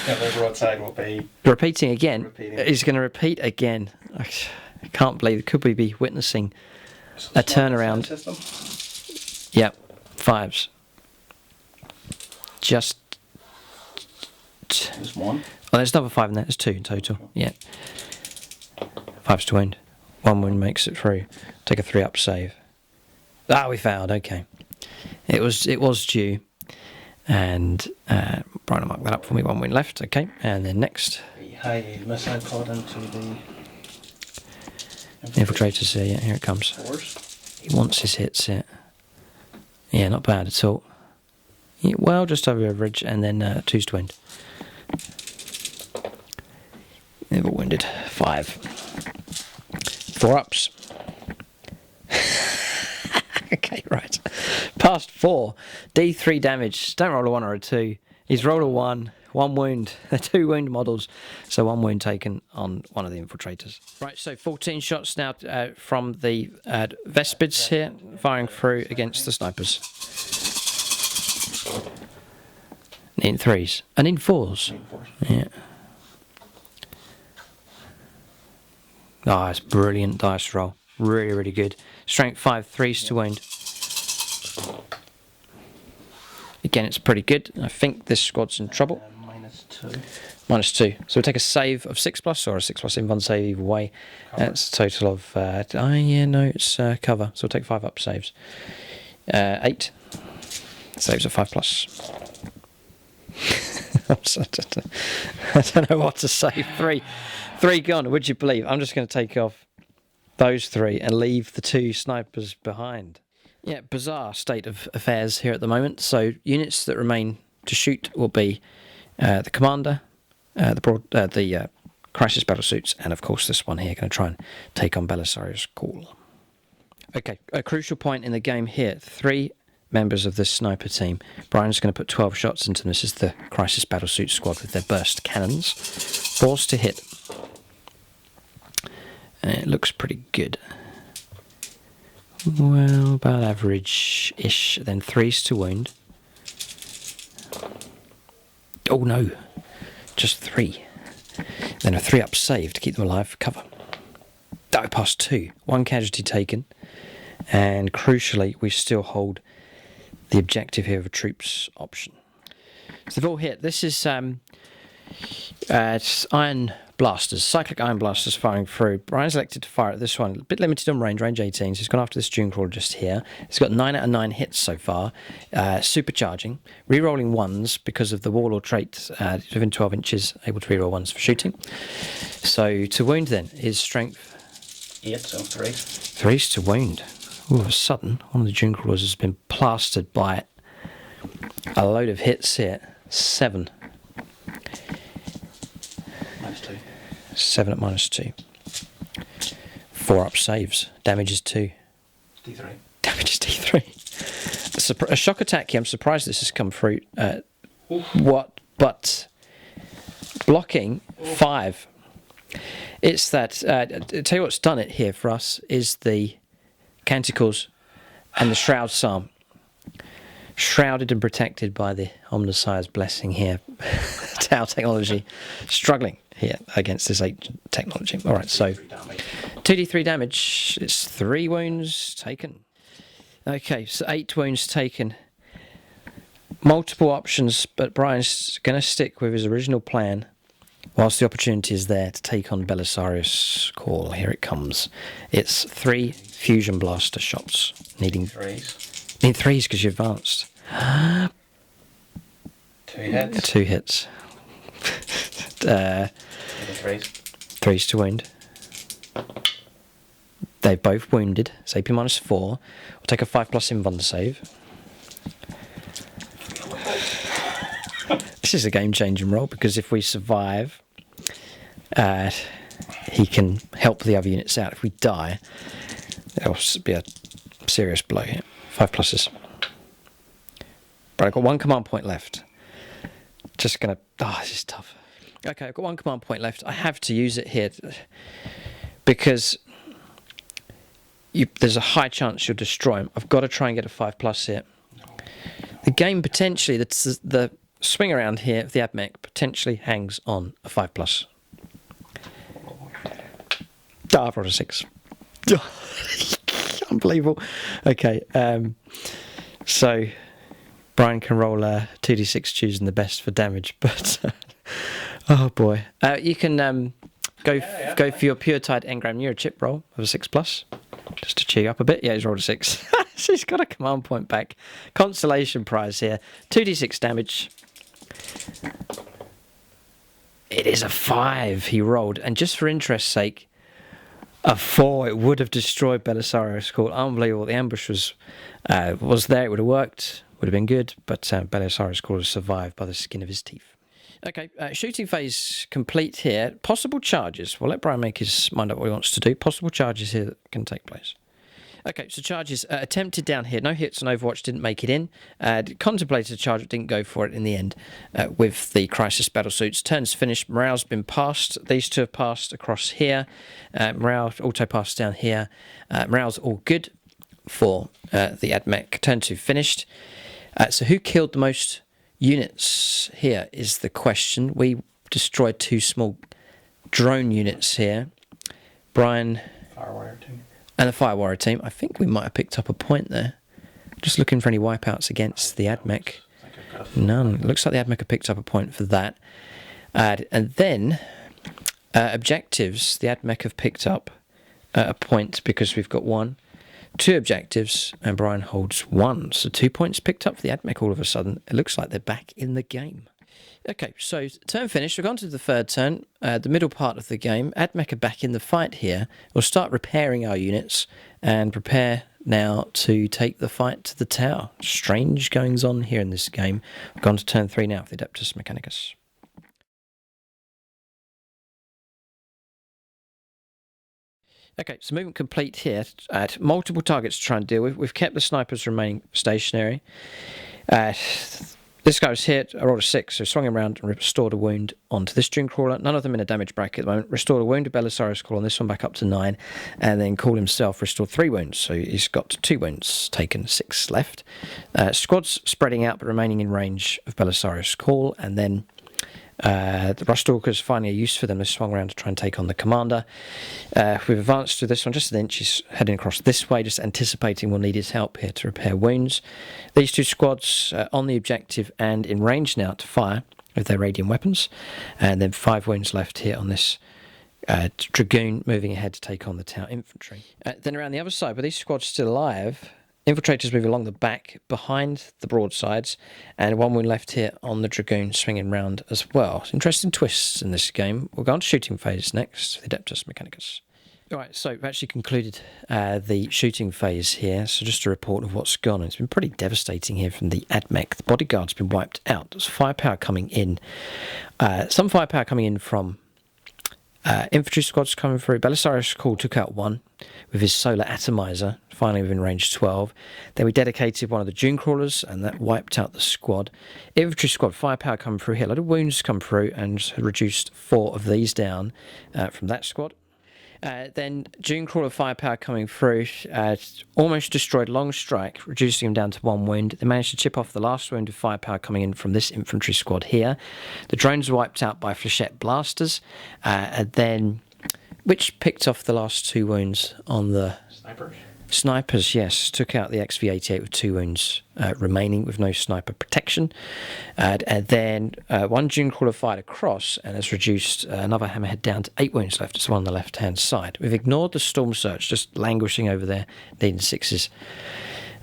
Yeah, the broadside will be Repeating again. Repeating. He's going to repeat again. I can't believe. Could we be witnessing a turnaround? System. Yep, 5s. Just. There's 1. Oh, there's another 5 in there. There's 2 in total. Yeah. 5s to wound. 1 wound makes it through. Take a 3 up save. Ah, we failed. Okay. It was due, and Brian will mark that up for me. 1 win left. Okay, and then next The high missile pod into the Infiltrators here. Yeah, here it comes. 4s. He wants his hits here. Yeah, not bad at all. Yeah, well, just over average, and then 2s to wound. Never wounded. 5. 4 ups. Okay, right. Past 4. D3 damage. Don't roll a 1 or a 2. He's rolled a 1. 1 wound. They're 2 wound models. So 1 wound taken on one of the Infiltrators. Right, so 14 shots now from the Vespids here, firing through against the snipers. In 3s. And in 4s. Yeah. Oh, it's brilliant dice roll. Really, really good. Strength 5, 3s to wound. Again, it's pretty good. I think this squad's in trouble. -2. -2. So we'll take a save of 6+ or a 6+ invuln save either way. That's a total of... it's cover. So we'll take 5 up saves. 8. Saves of 5+. I don't know what to say. 3 gone. Would you believe? I'm just going to take off those 3 and leave the 2 snipers behind. Yeah, bizarre state of affairs here at the moment. So units that remain to shoot will be the commander, the crisis battle suits, and of course this one here, going to try and take on Belisarius Call. Okay, a crucial point in the game here. 3 members of this sniper team. Brian's going to put 12 shots into them. This is the crisis battle suit squad with their burst cannons. 4s to hit. And it looks pretty good. Well, about average-ish. Then 3s to wound. Oh no, just 3. Then a 3 up save to keep them alive for cover. Oh, past 2. 1 casualty taken. And crucially, we still hold the objective here of a troops option. So they've all hit. This is it's Iron blasters, cyclic iron blasters firing through. Brian's elected to fire at this one. A bit limited on range 18, so he's gone after this Dune Crawler just here. He's got 9 out of 9 hits so far. Supercharging. Rerolling 1s because of the Warlord trait within 12 inches, able to reroll 1s for shooting. So to wound then, his strength 8, so 3. 3's to wound. All of a sudden, one of the Dune Crawlers has been plastered by a load of hits here. 7. -2. 7 at -2. 4 up saves. Damage is 2. D3. Damage is D3. A shock attack here. I'm surprised this has come through. But blocking 5. It's that. I'll tell you what's done it here for us is the Canticles and the Shroud Psalm. Shrouded and protected by the Omnissiah's blessing here. Tau technology struggling here against this 8 technology. All right, so 2d3 damage. It's 3 wounds taken. Okay, so 8 wounds taken. Multiple options, but Brian's going to stick with his original plan whilst the opportunity is there to take on Belisarius' call. Here it comes. It's 3 fusion blaster shots. Needing 3s. Need 3s because you advanced. 2 hits. 2 hits. 3s. 3s to wound. They've both wounded. It's AP -4. We'll take a 5+ invuln save. This is a game-changing roll because if we survive, he can help the other units out. If we die, it'll be a serious blow here. 5 pluses. But I've got 1 command point left. Just gonna. This is tough. Okay, I've got 1 command point left. I have to use it here because there's a high chance you'll destroy him. I've got to try and get a 5+ here. The game potentially, the swing around here of the Ad Mech potentially hangs on a 5+. I've rolled a 6. Unbelievable. Okay, so Brian can roll 2d6 choosing the best for damage, but oh boy. You can go for your Pure Tide Engram Neurochip roll of a 6+, just to cheer you up a bit. Yeah, he's rolled a 6. So he's got a command point back. Consolation prize here. 2d6 damage. It is a 5 he rolled, and just for interest's sake, a 4, it would have destroyed Belisarius' call. Unbelievable. The ambush was there. It would have worked. Would have been good. But Belisarius' call has survived by the skin of his teeth. Okay, shooting phase complete here. Possible charges. We'll let Brian make his mind up what he wants to do. Possible charges here that can take place. Okay, so charges attempted down here. No hits on Overwatch, didn't make it in. Contemplated a charge, but didn't go for it in the end with the Crisis battlesuits. Turn's finished. Morale's been passed. These 2 have passed across here. Morale auto-passed down here. Morale's all good for the Ad Mech. Turn 2 finished. So who killed the most units here is the question. We destroyed 2 small drone units here. Brian... Firewire team. And the Fire Warrior team. I think we might have picked up a point there. Just looking for any wipeouts against the Ad Mech. None. Looks like the Ad Mech have picked up a point for that. And then objectives. The Ad Mech have picked up a point because we've got 1. 2 objectives, and Brian holds 1. So 2 points picked up for the Ad Mech all of a sudden. It looks like they're back in the game. Okay, so turn finished. We've gone to the 3rd turn, the middle part of the game. Ad Mech are back in the fight here. We'll start repairing our units and prepare now to take the fight to the tower. Strange goings on here in this game. We've gone to turn 3 now with the Adeptus Mechanicus. Okay, so movement complete here. Multiple targets to try and deal with. We've kept the snipers remaining stationary. This guy was hit. I rolled a 6, so swung him around and restored a wound onto this Dune Crawler. None of them in a damage bracket at the moment. Restored a wound to Belisarius' call on this one back up to 9. And then Call himself restored 3 wounds. So he's got 2 wounds taken, 6 left. Squads spreading out but remaining in range of Belisarius' call. And then the Rustalkers finding a use for them. They swung around to try and take on the commander. We've advanced to this one just an inch. He's heading across this way, just anticipating we'll need his help here to repair wounds. These 2 squads on the objective and in range now to fire. with their radiant weapons. And then 5 wounds left here on this Dragoon moving ahead to take on the Tau infantry. Then around the other side, but these squads still alive, infiltrators move along the back behind the broadsides, and 1 wound left here on the Dragoon swinging round as well. Interesting twists in this game. We'll go on to shooting phase next with Adeptus Mechanicus. Alright, so we've actually concluded the shooting phase here, so just a report of what's gone. It's been pretty devastating here from the Ad Mech. The bodyguard's been wiped out. There's firepower coming in. Some firepower coming in from infantry squads coming through. Belisarius Call took out 1 with his solar atomizer, finally within range 12. Then we dedicated one of the Dune Crawlers, and that wiped out the squad. Infantry squad, firepower coming through here. A lot of wounds come through, and reduced 4 of these down from that squad. Then Dune Crawler firepower coming through, almost destroyed Long Strike, reducing him down to 1 wound. They managed to chip off the last wound of firepower coming in from this infantry squad here. The drones were wiped out by Flechette blasters, and then which picked off the last 2 wounds on the snipers. Yes, took out the XV88 with 2 wounds remaining with no sniper protection. And then 1 Dune Crawler fired across and has reduced another Hammerhead down to 8 wounds left. It's one on the left-hand side. We've ignored the Storm Surge, just languishing over there, needing 6s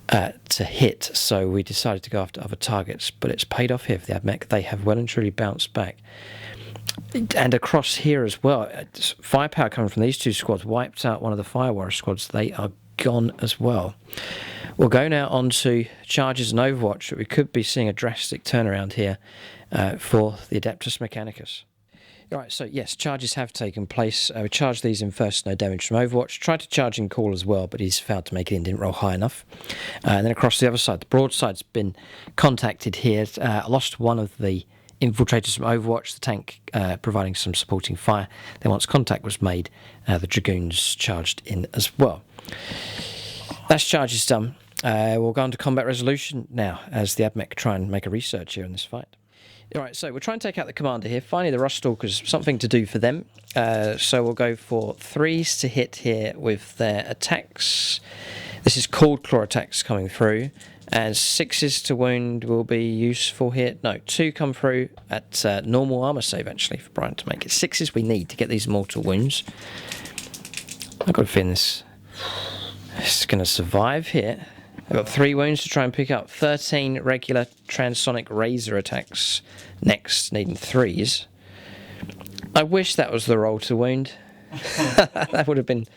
to hit. So we decided to go after other targets, but it's paid off here for the Ad Mech. They have well and truly bounced back. And across here as well, firepower coming from these 2 squads wiped out one of the Fire Warrior squads. They are gone as well. We'll go now on to charges and Overwatch. We could be seeing a drastic turnaround here for the Adeptus Mechanicus. Alright, so yes, charges have taken place. We charged these in first, no damage from Overwatch. Tried to charge in Call as well, but he's failed to make it in, didn't roll high enough. And then across the other side, the broadside's been contacted here. I lost one of the infiltrators from Overwatch, the tank providing some supporting fire. Then once contact was made, the Dragoons charged in as well. That's charges done. We'll go on to combat resolution now, as the Ad Mech try and make a research here in this fight. Alright, so we'll try and take out the commander here. Finally, the Ruststalkers, something to do for them. So we'll go for 3s to hit here with their attacks. This is Cold Claw attacks coming through. And 6s to wound will be useful here. No, 2 come through at normal armor save, actually, for Bryan to make it. 6s we need to get these mortal wounds. I've got a feeling this is going to survive here. I've got 3 wounds to try and pick up. 13 regular transonic razor attacks next, needing 3s. I wish that was the roll to wound. That would have been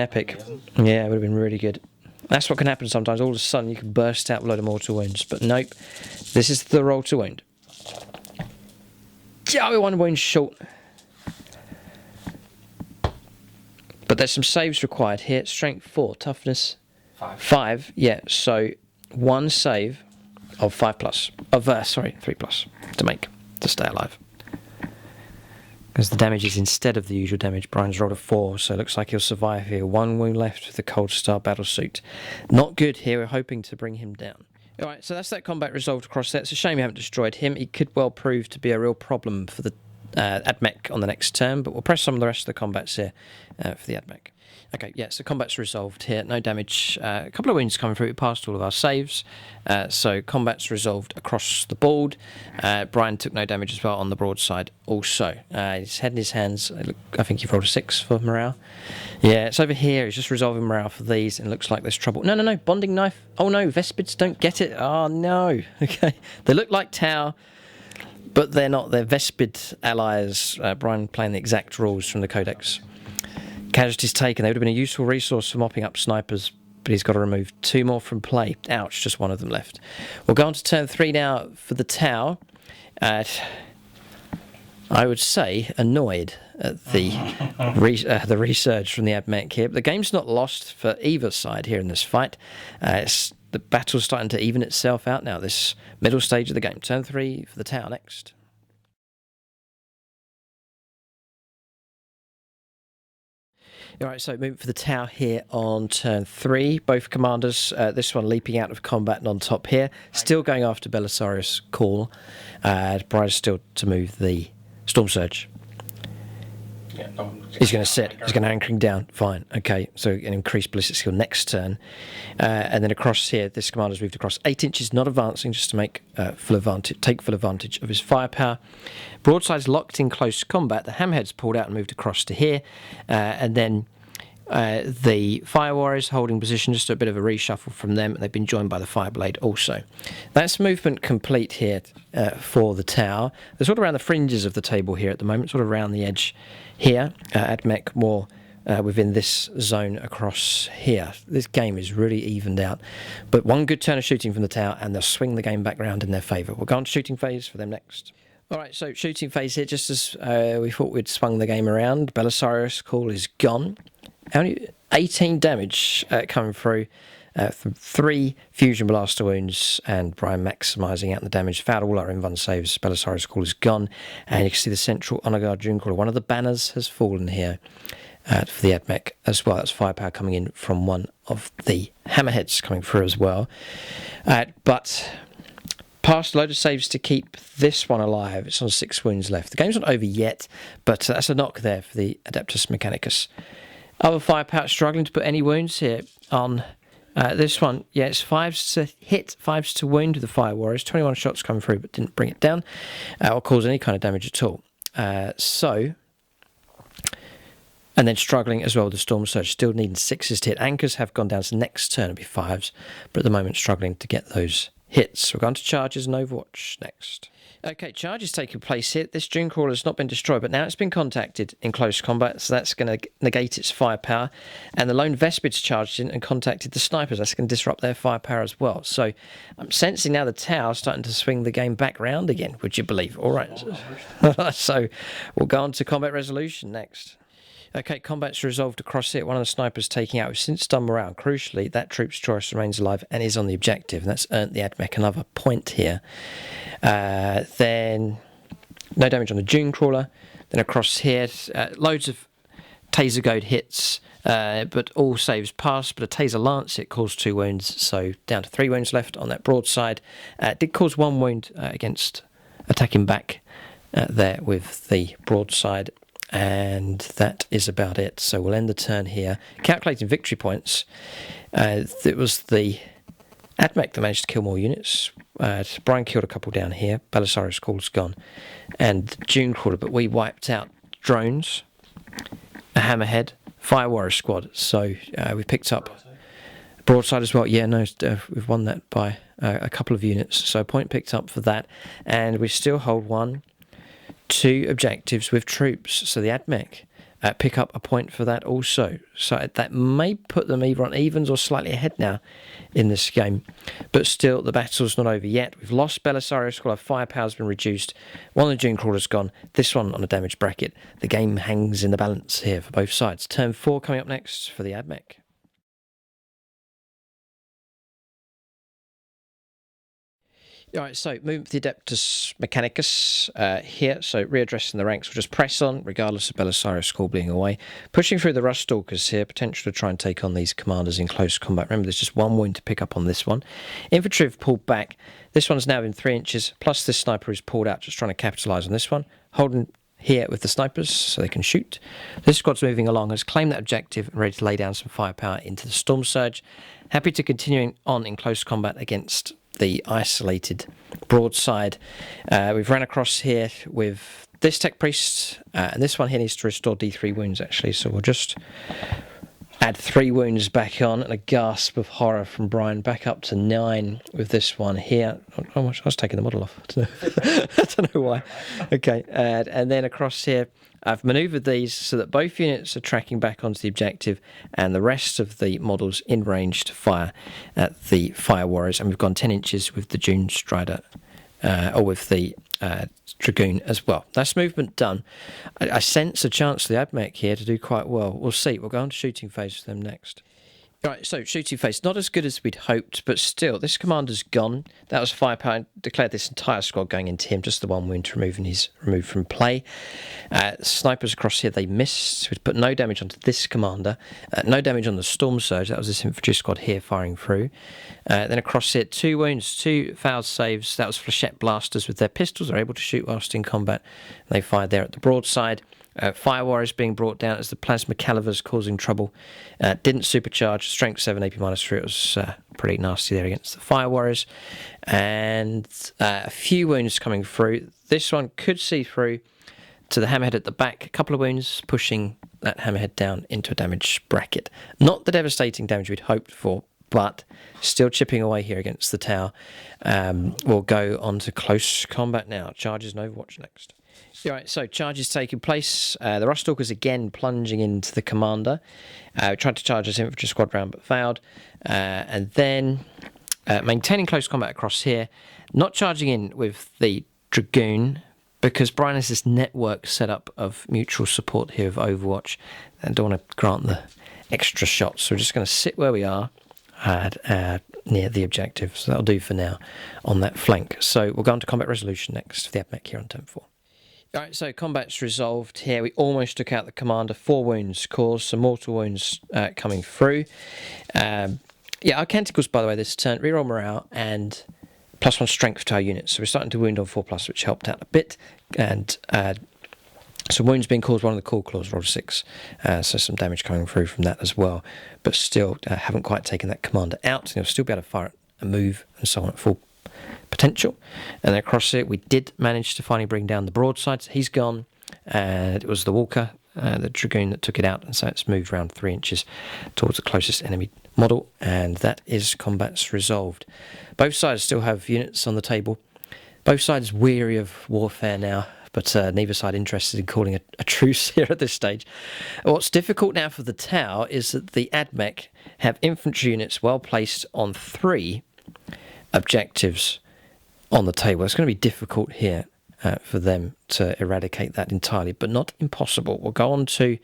epic. Yeah, it would have been really good. That's what can happen sometimes. All of a sudden you can burst out with a load of mortal wounds. But nope, this is the roll to wound. Yeah, we're 1 wound short. But there's some saves required here. Strength 4, toughness 5. Yeah, so 1 save of 5+. 3+ to make, to stay alive. Because the damage is instead of the usual damage. Bryan's rolled a 4, so it looks like he'll survive here. 1 wound left with the Cold Star battlesuit. Not good here. We're hoping to bring him down. Alright, so that's that combat resolved across there. It's a shame we haven't destroyed him. He could well prove to be a real problem for the Ad Mech on the next turn, but we'll press some of the rest of the combats here for the Ad Mech. Okay, yeah, so combat's resolved here. No damage. A couple of wounds coming through. We passed all of our saves. So combat's resolved across the board. Bryan took no damage as well on the broadside also. His head in his hands. I think you've rolled a 6 for morale. Yeah, it's over here. He's just resolving morale for these, and it looks like there's trouble. No. Bonding knife. Oh no, Vespids don't get it. Oh no. Okay. They look like Tau, but they're not. They're Vespid allies. Bryan playing the exact rules from the Codex. Casualties taken. They would have been a useful resource for mopping up snipers, but he's got to remove 2 more from play. Ouch, just 1 of them left. We'll go on to turn 3 now for the Tau. I would say annoyed at the resurge from the Ad Mech here. But the game's not lost for either side here in this fight. The battle's starting to even itself out now, this middle stage of the game. Turn 3 for the Tau next. Alright, so moving for the Tau here on turn 3. Both commanders, this one leaping out of combat and on top here. Still going after Belisarius Call. Bryan's still to move the Storm Surge. He's going to sit. He's going to anchoring down. Fine. Okay. So an increased ballistic skill next turn. And then across here, this commander's moved across 8 inches, not advancing, just to make take full advantage of his firepower. Broadside's locked in close combat. The hammerhead's pulled out and moved across to here. And then the Fire Warriors holding position, just a bit of a reshuffle from them. They've been joined by the Fireblade also. That's movement complete here for the tower. They're sort of around the fringes of the table here at the moment, sort of around the edge here. Ad Mech more within this zone across here. This game is really evened out. But one good turn of shooting from the tower and they'll swing the game back round in their favour. We'll go on to shooting phase for them next. All right, so shooting phase here, just as we thought we'd swung the game around. Belisarius Call is gone. Only 18 damage coming through from 3 fusion blaster wounds, and Bryan maximising out the damage. Fouled all our invuln saves. Belisarius Call is gone, and you can see the central Honor Guard Drukhari. One of the banners has fallen here for the Ad Mech as well. That's firepower coming in from one of the hammerheads coming through as well. But passed a load of saves to keep this one alive. It's on 6 wounds left. The game's not over yet, but that's a knock there for the Adeptus Mechanicus. Other firepower struggling to put any wounds here on this one. Yeah, it's 5s to hit, 5s to wound with the Fire Warriors. 21 shots come through, but didn't bring it down or cause any kind of damage at all. And then struggling as well with the Storm Surge, still needing 6s to hit. Anchors have gone down, so next turn it'll be 5s, but at the moment struggling to get those hits. We're going to charges and Overwatch next. Okay, charges taking place here. This Drukhari has not been destroyed, but now it's been contacted in close combat, so that's going to negate its firepower. And the lone Vespid's charged in and contacted the snipers. That's going to disrupt their firepower as well. So I'm sensing now the tower starting to swing the game back round again, would you believe? All right. So we'll go on to combat resolution next. Okay, combat's resolved across it. One of the snipers taking out, we've since done morale. Crucially, that troop's choice remains alive and is on the objective, and that's earned the Ad Mech another point here. Then no damage on the Dune Crawler. Then across here, loads of taser goad hits, but all saves passed. But a taser lance, it caused 2 wounds, so down to 3 wounds left on that broadside. It did cause 1 wound against attacking back there with the broadside. And that is about it. So we'll end the turn here. Calculating victory points. It was the Ad Mech that managed to kill more units. Bryan killed a couple down here. Belisarius Call's gone. And Dune Crawler, but we wiped out drones, a hammerhead, Fire Warrior squad. So we picked up broadside as well. Yeah, no, we've won that by a couple of units. So a point picked up for that. And we still hold 2 objectives with troops, so the Ad Mech pick up a point for that also. So that may put them either on evens or slightly ahead now in this game. But still, the battle's not over yet. We've lost Belisarius, our firepower's been reduced. One of the Dune Crawlers gone, this one on a damage bracket. The game hangs in the balance here for both sides. Turn 4 coming up next for the Ad Mech. All right, so moving to the Adeptus Mechanicus here. So readdressing the ranks, we'll just press on, regardless of Belisarius Call being away. Pushing through the Rust Stalkers here, potential to try and take on these commanders in close combat. Remember, there's just 1 wound to pick up on this one. Infantry have pulled back. This one's now in 3 inches, plus this sniper is pulled out, just trying to capitalise on this one. Holding here with the snipers so they can shoot. This squad's moving along, has claimed that objective and ready to lay down some firepower into the Storm Surge. Happy to continue on in close combat against the isolated broadside. We've run across here with this Tech Priest, and this one here needs to restore D3 wounds actually, so we'll just add 3 wounds back on, and a gasp of horror from Bryan, back up to 9 with this one here. Oh, I was taking the model off. I don't know why. Okay, and then across here, I've manoeuvred these so that both units are tracking back onto the objective and the rest of the models in range to fire at the Fire Warriors. And we've gone 10 inches with the Dune Strider, or with the Dragoon as well. That's movement done. I sense a chance for the Ad Mech here to do quite well. We'll see. We'll go on to shooting phase for them next. Right, so shooting phase, not as good as we'd hoped, but still, this commander's gone. That was firepower, declared this entire squad going into him, just the 1 wound to removed from play. Snipers across here, they missed. We'd put no damage onto this commander, no damage on the Storm Surge, that was this infantry squad here firing through. Then across here, 2 wounds, 2 foul saves, that was flechette blasters with their pistols, they're able to shoot whilst in combat. They fired there at the broadside. Fire Warriors being brought down as the Plasma Calivers causing trouble. Didn't supercharge. Strength 7, AP -3. It was pretty nasty there against the Fire Warriors. And a few wounds coming through. This one could see through to the Hammerhead at the back. A couple of wounds pushing that Hammerhead down into a damage bracket. Not the devastating damage we'd hoped for, but still chipping away here against the tower. We'll go on to close combat now. Charges and Overwatch next. Alright, so charges taking place. The Ruststalkers again plunging into the commander. Tried to charge his infantry squad round but failed. And then maintaining close combat across here. Not charging in with the Dragoon, because Bryan has this network set up of mutual support here of Overwatch, and don't want to grant the extra shots. So we're just going to sit where we are near the objective. So that'll do for now on that flank. So we'll go on to combat resolution next for the Ad Mech here on turn 4. Alright, so combat's resolved here. We almost took out the commander. 4 wounds caused, some mortal wounds coming through. Our canticles, by the way, this turn, reroll morale and +1 strength to our units. So we're starting to wound on 4+, which helped out a bit. And some wounds being caused, one of the core claws rolled 6. So some damage coming through from that as well. But still haven't quite taken that commander out. And you'll still be able to fire a move and so on at full potential. And then across it, we did manage to finally bring down the broadside. So he's gone. And it was the Walker, the Dragoon, that took it out. And so it's moved around 3 inches towards the closest enemy model, and that is combat's resolved. Both sides still have units on the table. Both sides weary of warfare now, but neither side interested in calling a truce here at this stage. What's difficult now for the Tau is that the Ad Mech have infantry units well placed on 3 objectives on the table. It's going to be difficult here for them to eradicate that entirely, but not impossible. We'll go on to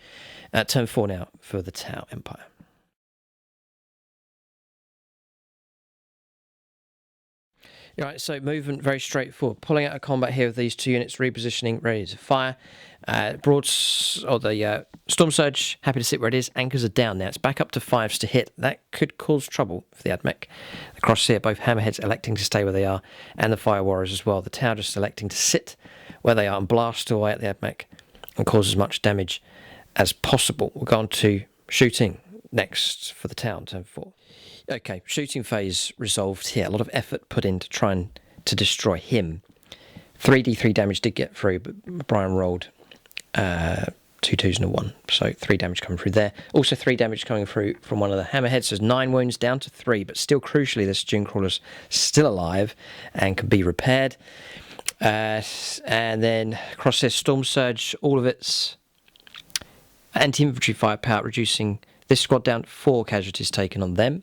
turn 4 now for the Tau Empire. Right, so movement very straightforward. Pulling out of combat here with these 2 units, repositioning, ready to fire. The Storm Surge, happy to sit where it is. Anchors are down now. It's back up to 5s to hit. That could cause trouble for the Ad Mech. Across here, both Hammerheads electing to stay where they are, and the Fire Warriors as well. The Tower just electing to sit where they are and blast away at the Ad Mech and cause as much damage as possible. We'll go on to shooting next for the Tower on turn 4. Okay, shooting phase resolved here. A lot of effort put in to try and to destroy him. 3d3 damage did get through, but Bryan rolled 2 2s and a 1. So 3 damage coming through there. Also 3 damage coming through from one of the Hammerheads. There's 9 wounds down to 3, but still crucially, this Dunecrawler's still alive and can be repaired. And then across this Storm Surge, all of its anti-infantry firepower, reducing this squad down to 4 casualties taken on them.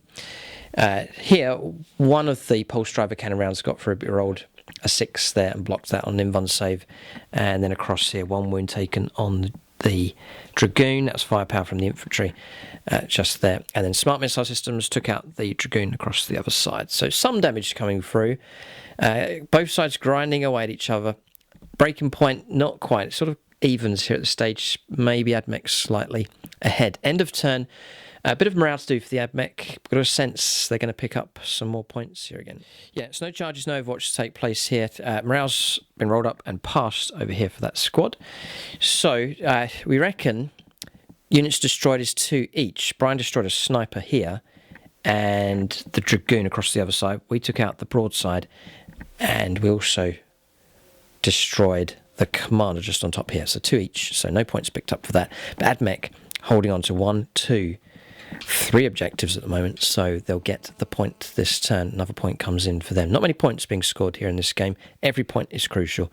Here, one of the pulse driver cannon rounds got through, but rolled a 6 there and blocked that on Invon's save. And then across here, 1 wound taken on the Dragoon. That was firepower from the infantry just there. And then smart missile systems took out the Dragoon across the other side. So some damage coming through. Both sides grinding away at each other. Breaking point, not quite. It sort of evens here at the stage. Maybe Ad Mech slightly ahead. End of turn. A bit of morale to do for the Ad Mech. Got a sense they're going to pick up some more points here again. Yeah, so no charges, no Overwatch to take place here. Morale's been rolled up and passed over here for that squad. So we reckon units destroyed is 2 each. Bryan destroyed a sniper here and the Dragoon across the other side. We took out the broadside and we also destroyed the commander just on top here. So 2 each. So no points picked up for that. But Ad Mech holding on to 1, 2, 3 objectives at the moment, so they'll get the point this turn. Another point comes in for them. Not many points being scored here in this game. Every point is crucial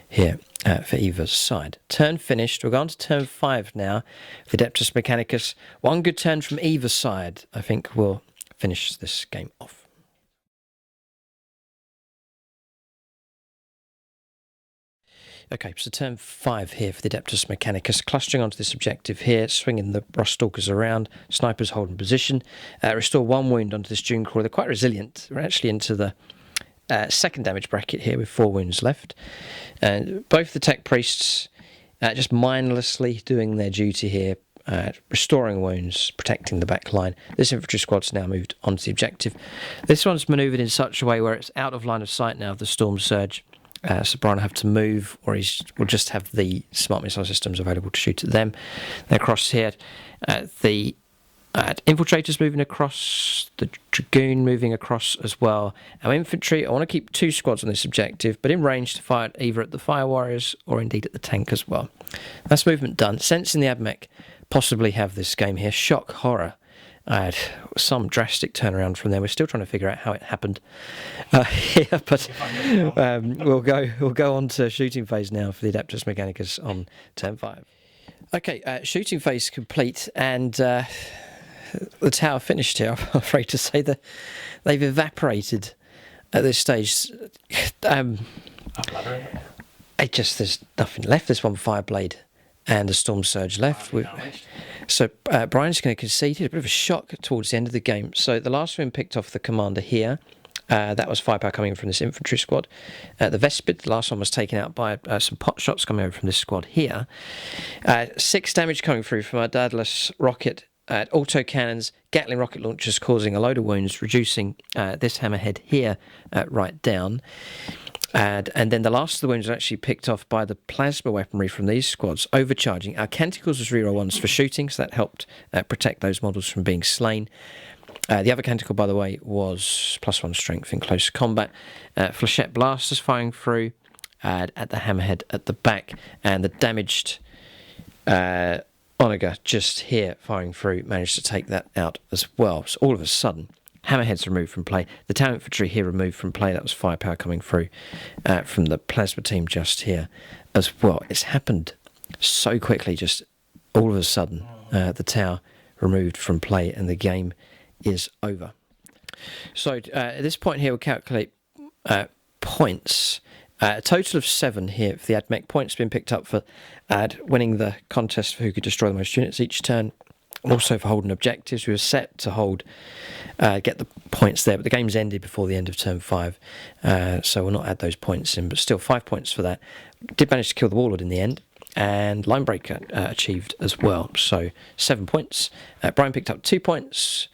here for either side. Turn finished. We're going to turn 5 now for Adeptus Mechanicus. 1 good turn from either side, I think, will finish this game off. Okay, so turn 5 here for the Adeptus Mechanicus, clustering onto this objective here, swinging the Ruststalkers around, snipers holding position, restore 1 wound onto this Dunecrawler. They're quite resilient. We're actually into the 2nd damage bracket here with 4 wounds left. Both the Tech Priests just mindlessly doing their duty here, restoring wounds, protecting the back line. This infantry squad's now moved onto the objective. This one's manoeuvred in such a way where it's out of line of sight now of the Storm Surge. So Bryan will have to move, or we'll just have the smart missile systems available to shoot at them. Then across here, the infiltrators moving across, the dragoon moving across as well. Our infantry, I want to keep 2 squads on this objective, but in range to fire either at the fire warriors or indeed at the tank as well. That's movement done. Sensing the Ad Mech possibly have this game here. Shock, horror. I had some drastic turnaround from there. We're still trying to figure out how it happened here, but we'll go on to shooting phase now for the Adeptus Mechanicus on turn 5. Okay, shooting phase complete, and the tower finished here. I'm afraid to say that they've evaporated at this stage. There's nothing left. There's one fire blade and a storm surge left. So Bryan's going to concede. He had a bit of a shock towards the end of the game. So the last one picked off the commander here. That was firepower coming from this infantry squad. The Vespid, the last one, was taken out by some pot shots coming over from this squad here. 6 damage coming through from our Daedalus rocket, autocannons, Gatling rocket launchers causing a load of wounds, reducing this hammerhead here right down. And then the last of the wounds are actually picked off by the plasma weaponry from these squads, overcharging. Our Canticles was reroll 1s for shooting, so that helped protect those models from being slain. The other Canticle, by the way, was +1 strength in close combat. Flechette blasters firing through at the hammerhead at the back, and the damaged Onager just here firing through managed to take that out as well. So all of a sudden, hammerheads removed from play. The tower infantry here removed from play. That was firepower coming through from the plasma team just here as well. It's happened so quickly, just all of a sudden, the tower removed from play and the game is over. So at this point here, we'll calculate points. A total of 7 here for the Ad Mech. Points been picked up for winning the contest for who could destroy the most units each turn. Also for holding objectives. We were set to hold, get the points there, but the game's ended before the end of turn 5, so we'll not add those points in, but still 5 points for that. Did manage to kill the Warlord in the end, and Linebreaker achieved as well, so 7 points. Bryan picked up 2 points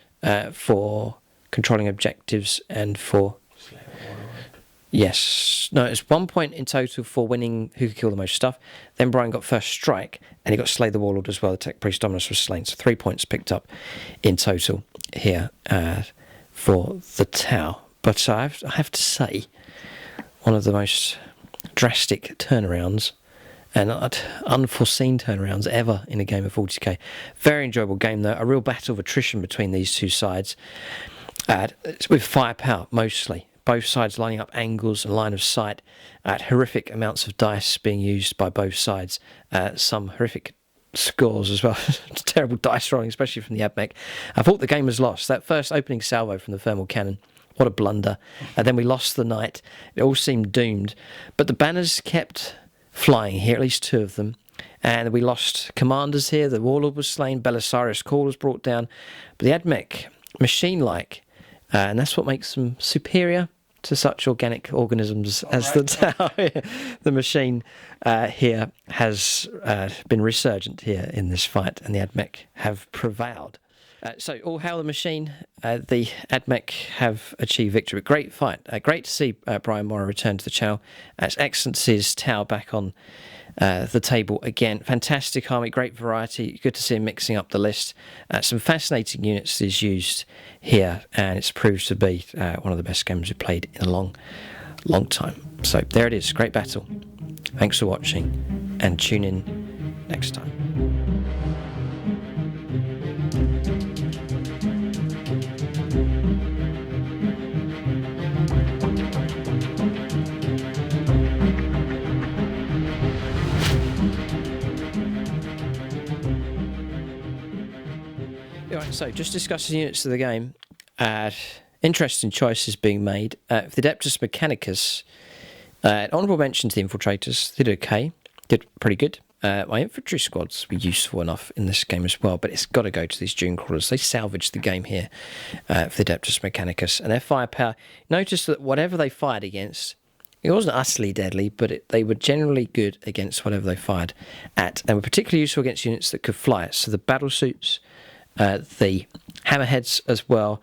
for controlling objectives and for... Yes. No, it's 1 point in total for winning who could kill the most stuff. Then Bryan got first strike, and he got Slay the Warlord as well. The Tech Priest Dominus was slain. So 3 points picked up in total here for the Tau. But I have to say, one of the most drastic turnarounds and unforeseen turnarounds ever in a game of 40k. Very enjoyable game, though. A real battle of attrition between these two sides. It's with firepower, mostly. Both sides lining up angles and line of sight. Horrific amounts of dice being used by both sides. Some horrific scores as well. Terrible dice rolling, especially from the Ad Mech. I thought the game was lost. That first opening salvo from the thermal cannon, what a blunder. And then we lost the knight. It all seemed doomed. But the banners kept flying here, at least 2 of them. And we lost commanders here. The Warlord was slain. Belisarius Call was brought down. But the Ad Mech, machine-like, and that's what makes them superior to such organic organisms as the Tau. The machine here has been resurgent here in this fight, and the Ad Mech have prevailed. So all hail the machine. The Ad Mech have achieved victory. Great fight. Great to see Bryan Morrow return to the channel. It's excellent to see his Tau back on the table again. Fantastic army, great variety. Good to see him mixing up the list. Some fascinating units he's used here, and it's proved to be one of the best games we've played in a long time. So there it is, great battle. Thanks for watching, and tune in next time. Alright, so just discussing units of the game. Interesting choices being made. For the Adeptus Mechanicus, honourable mention to the Infiltrators. They did okay. Did pretty good. My infantry squads were useful enough in this game as well, but it's got to go to these Dune Crawlers. They salvaged the game here for the Adeptus Mechanicus. And their firepower, notice that whatever they fired against, it wasn't utterly deadly, but they were generally good against whatever they fired at, and were particularly useful against units that could fly. So the battle suits, the hammerheads as well,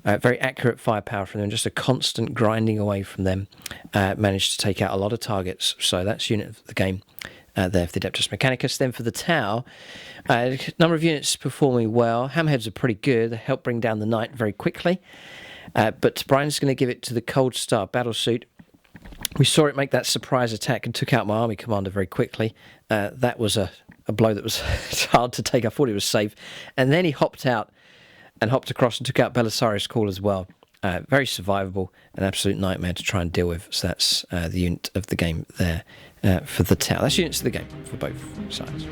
Very accurate firepower from them, just a constant grinding away from them. Managed to take out a lot of targets. So that's unit of the game there for the Adeptus Mechanicus. Then for the Tau, a number of units performing well. Hammerheads are pretty good. They help bring down the Knight very quickly. But Brian's going to give it to the Cold Star Battlesuit. We saw it make that surprise attack and took out my army commander very quickly. That was a blow that was hard to take. I thought it was safe. And then he hopped out and hopped across and took out Belisarius Call as well. Very survivable, an absolute nightmare to try and deal with. So that's the unit of the game there for the Tau. That's units of the game for both sides.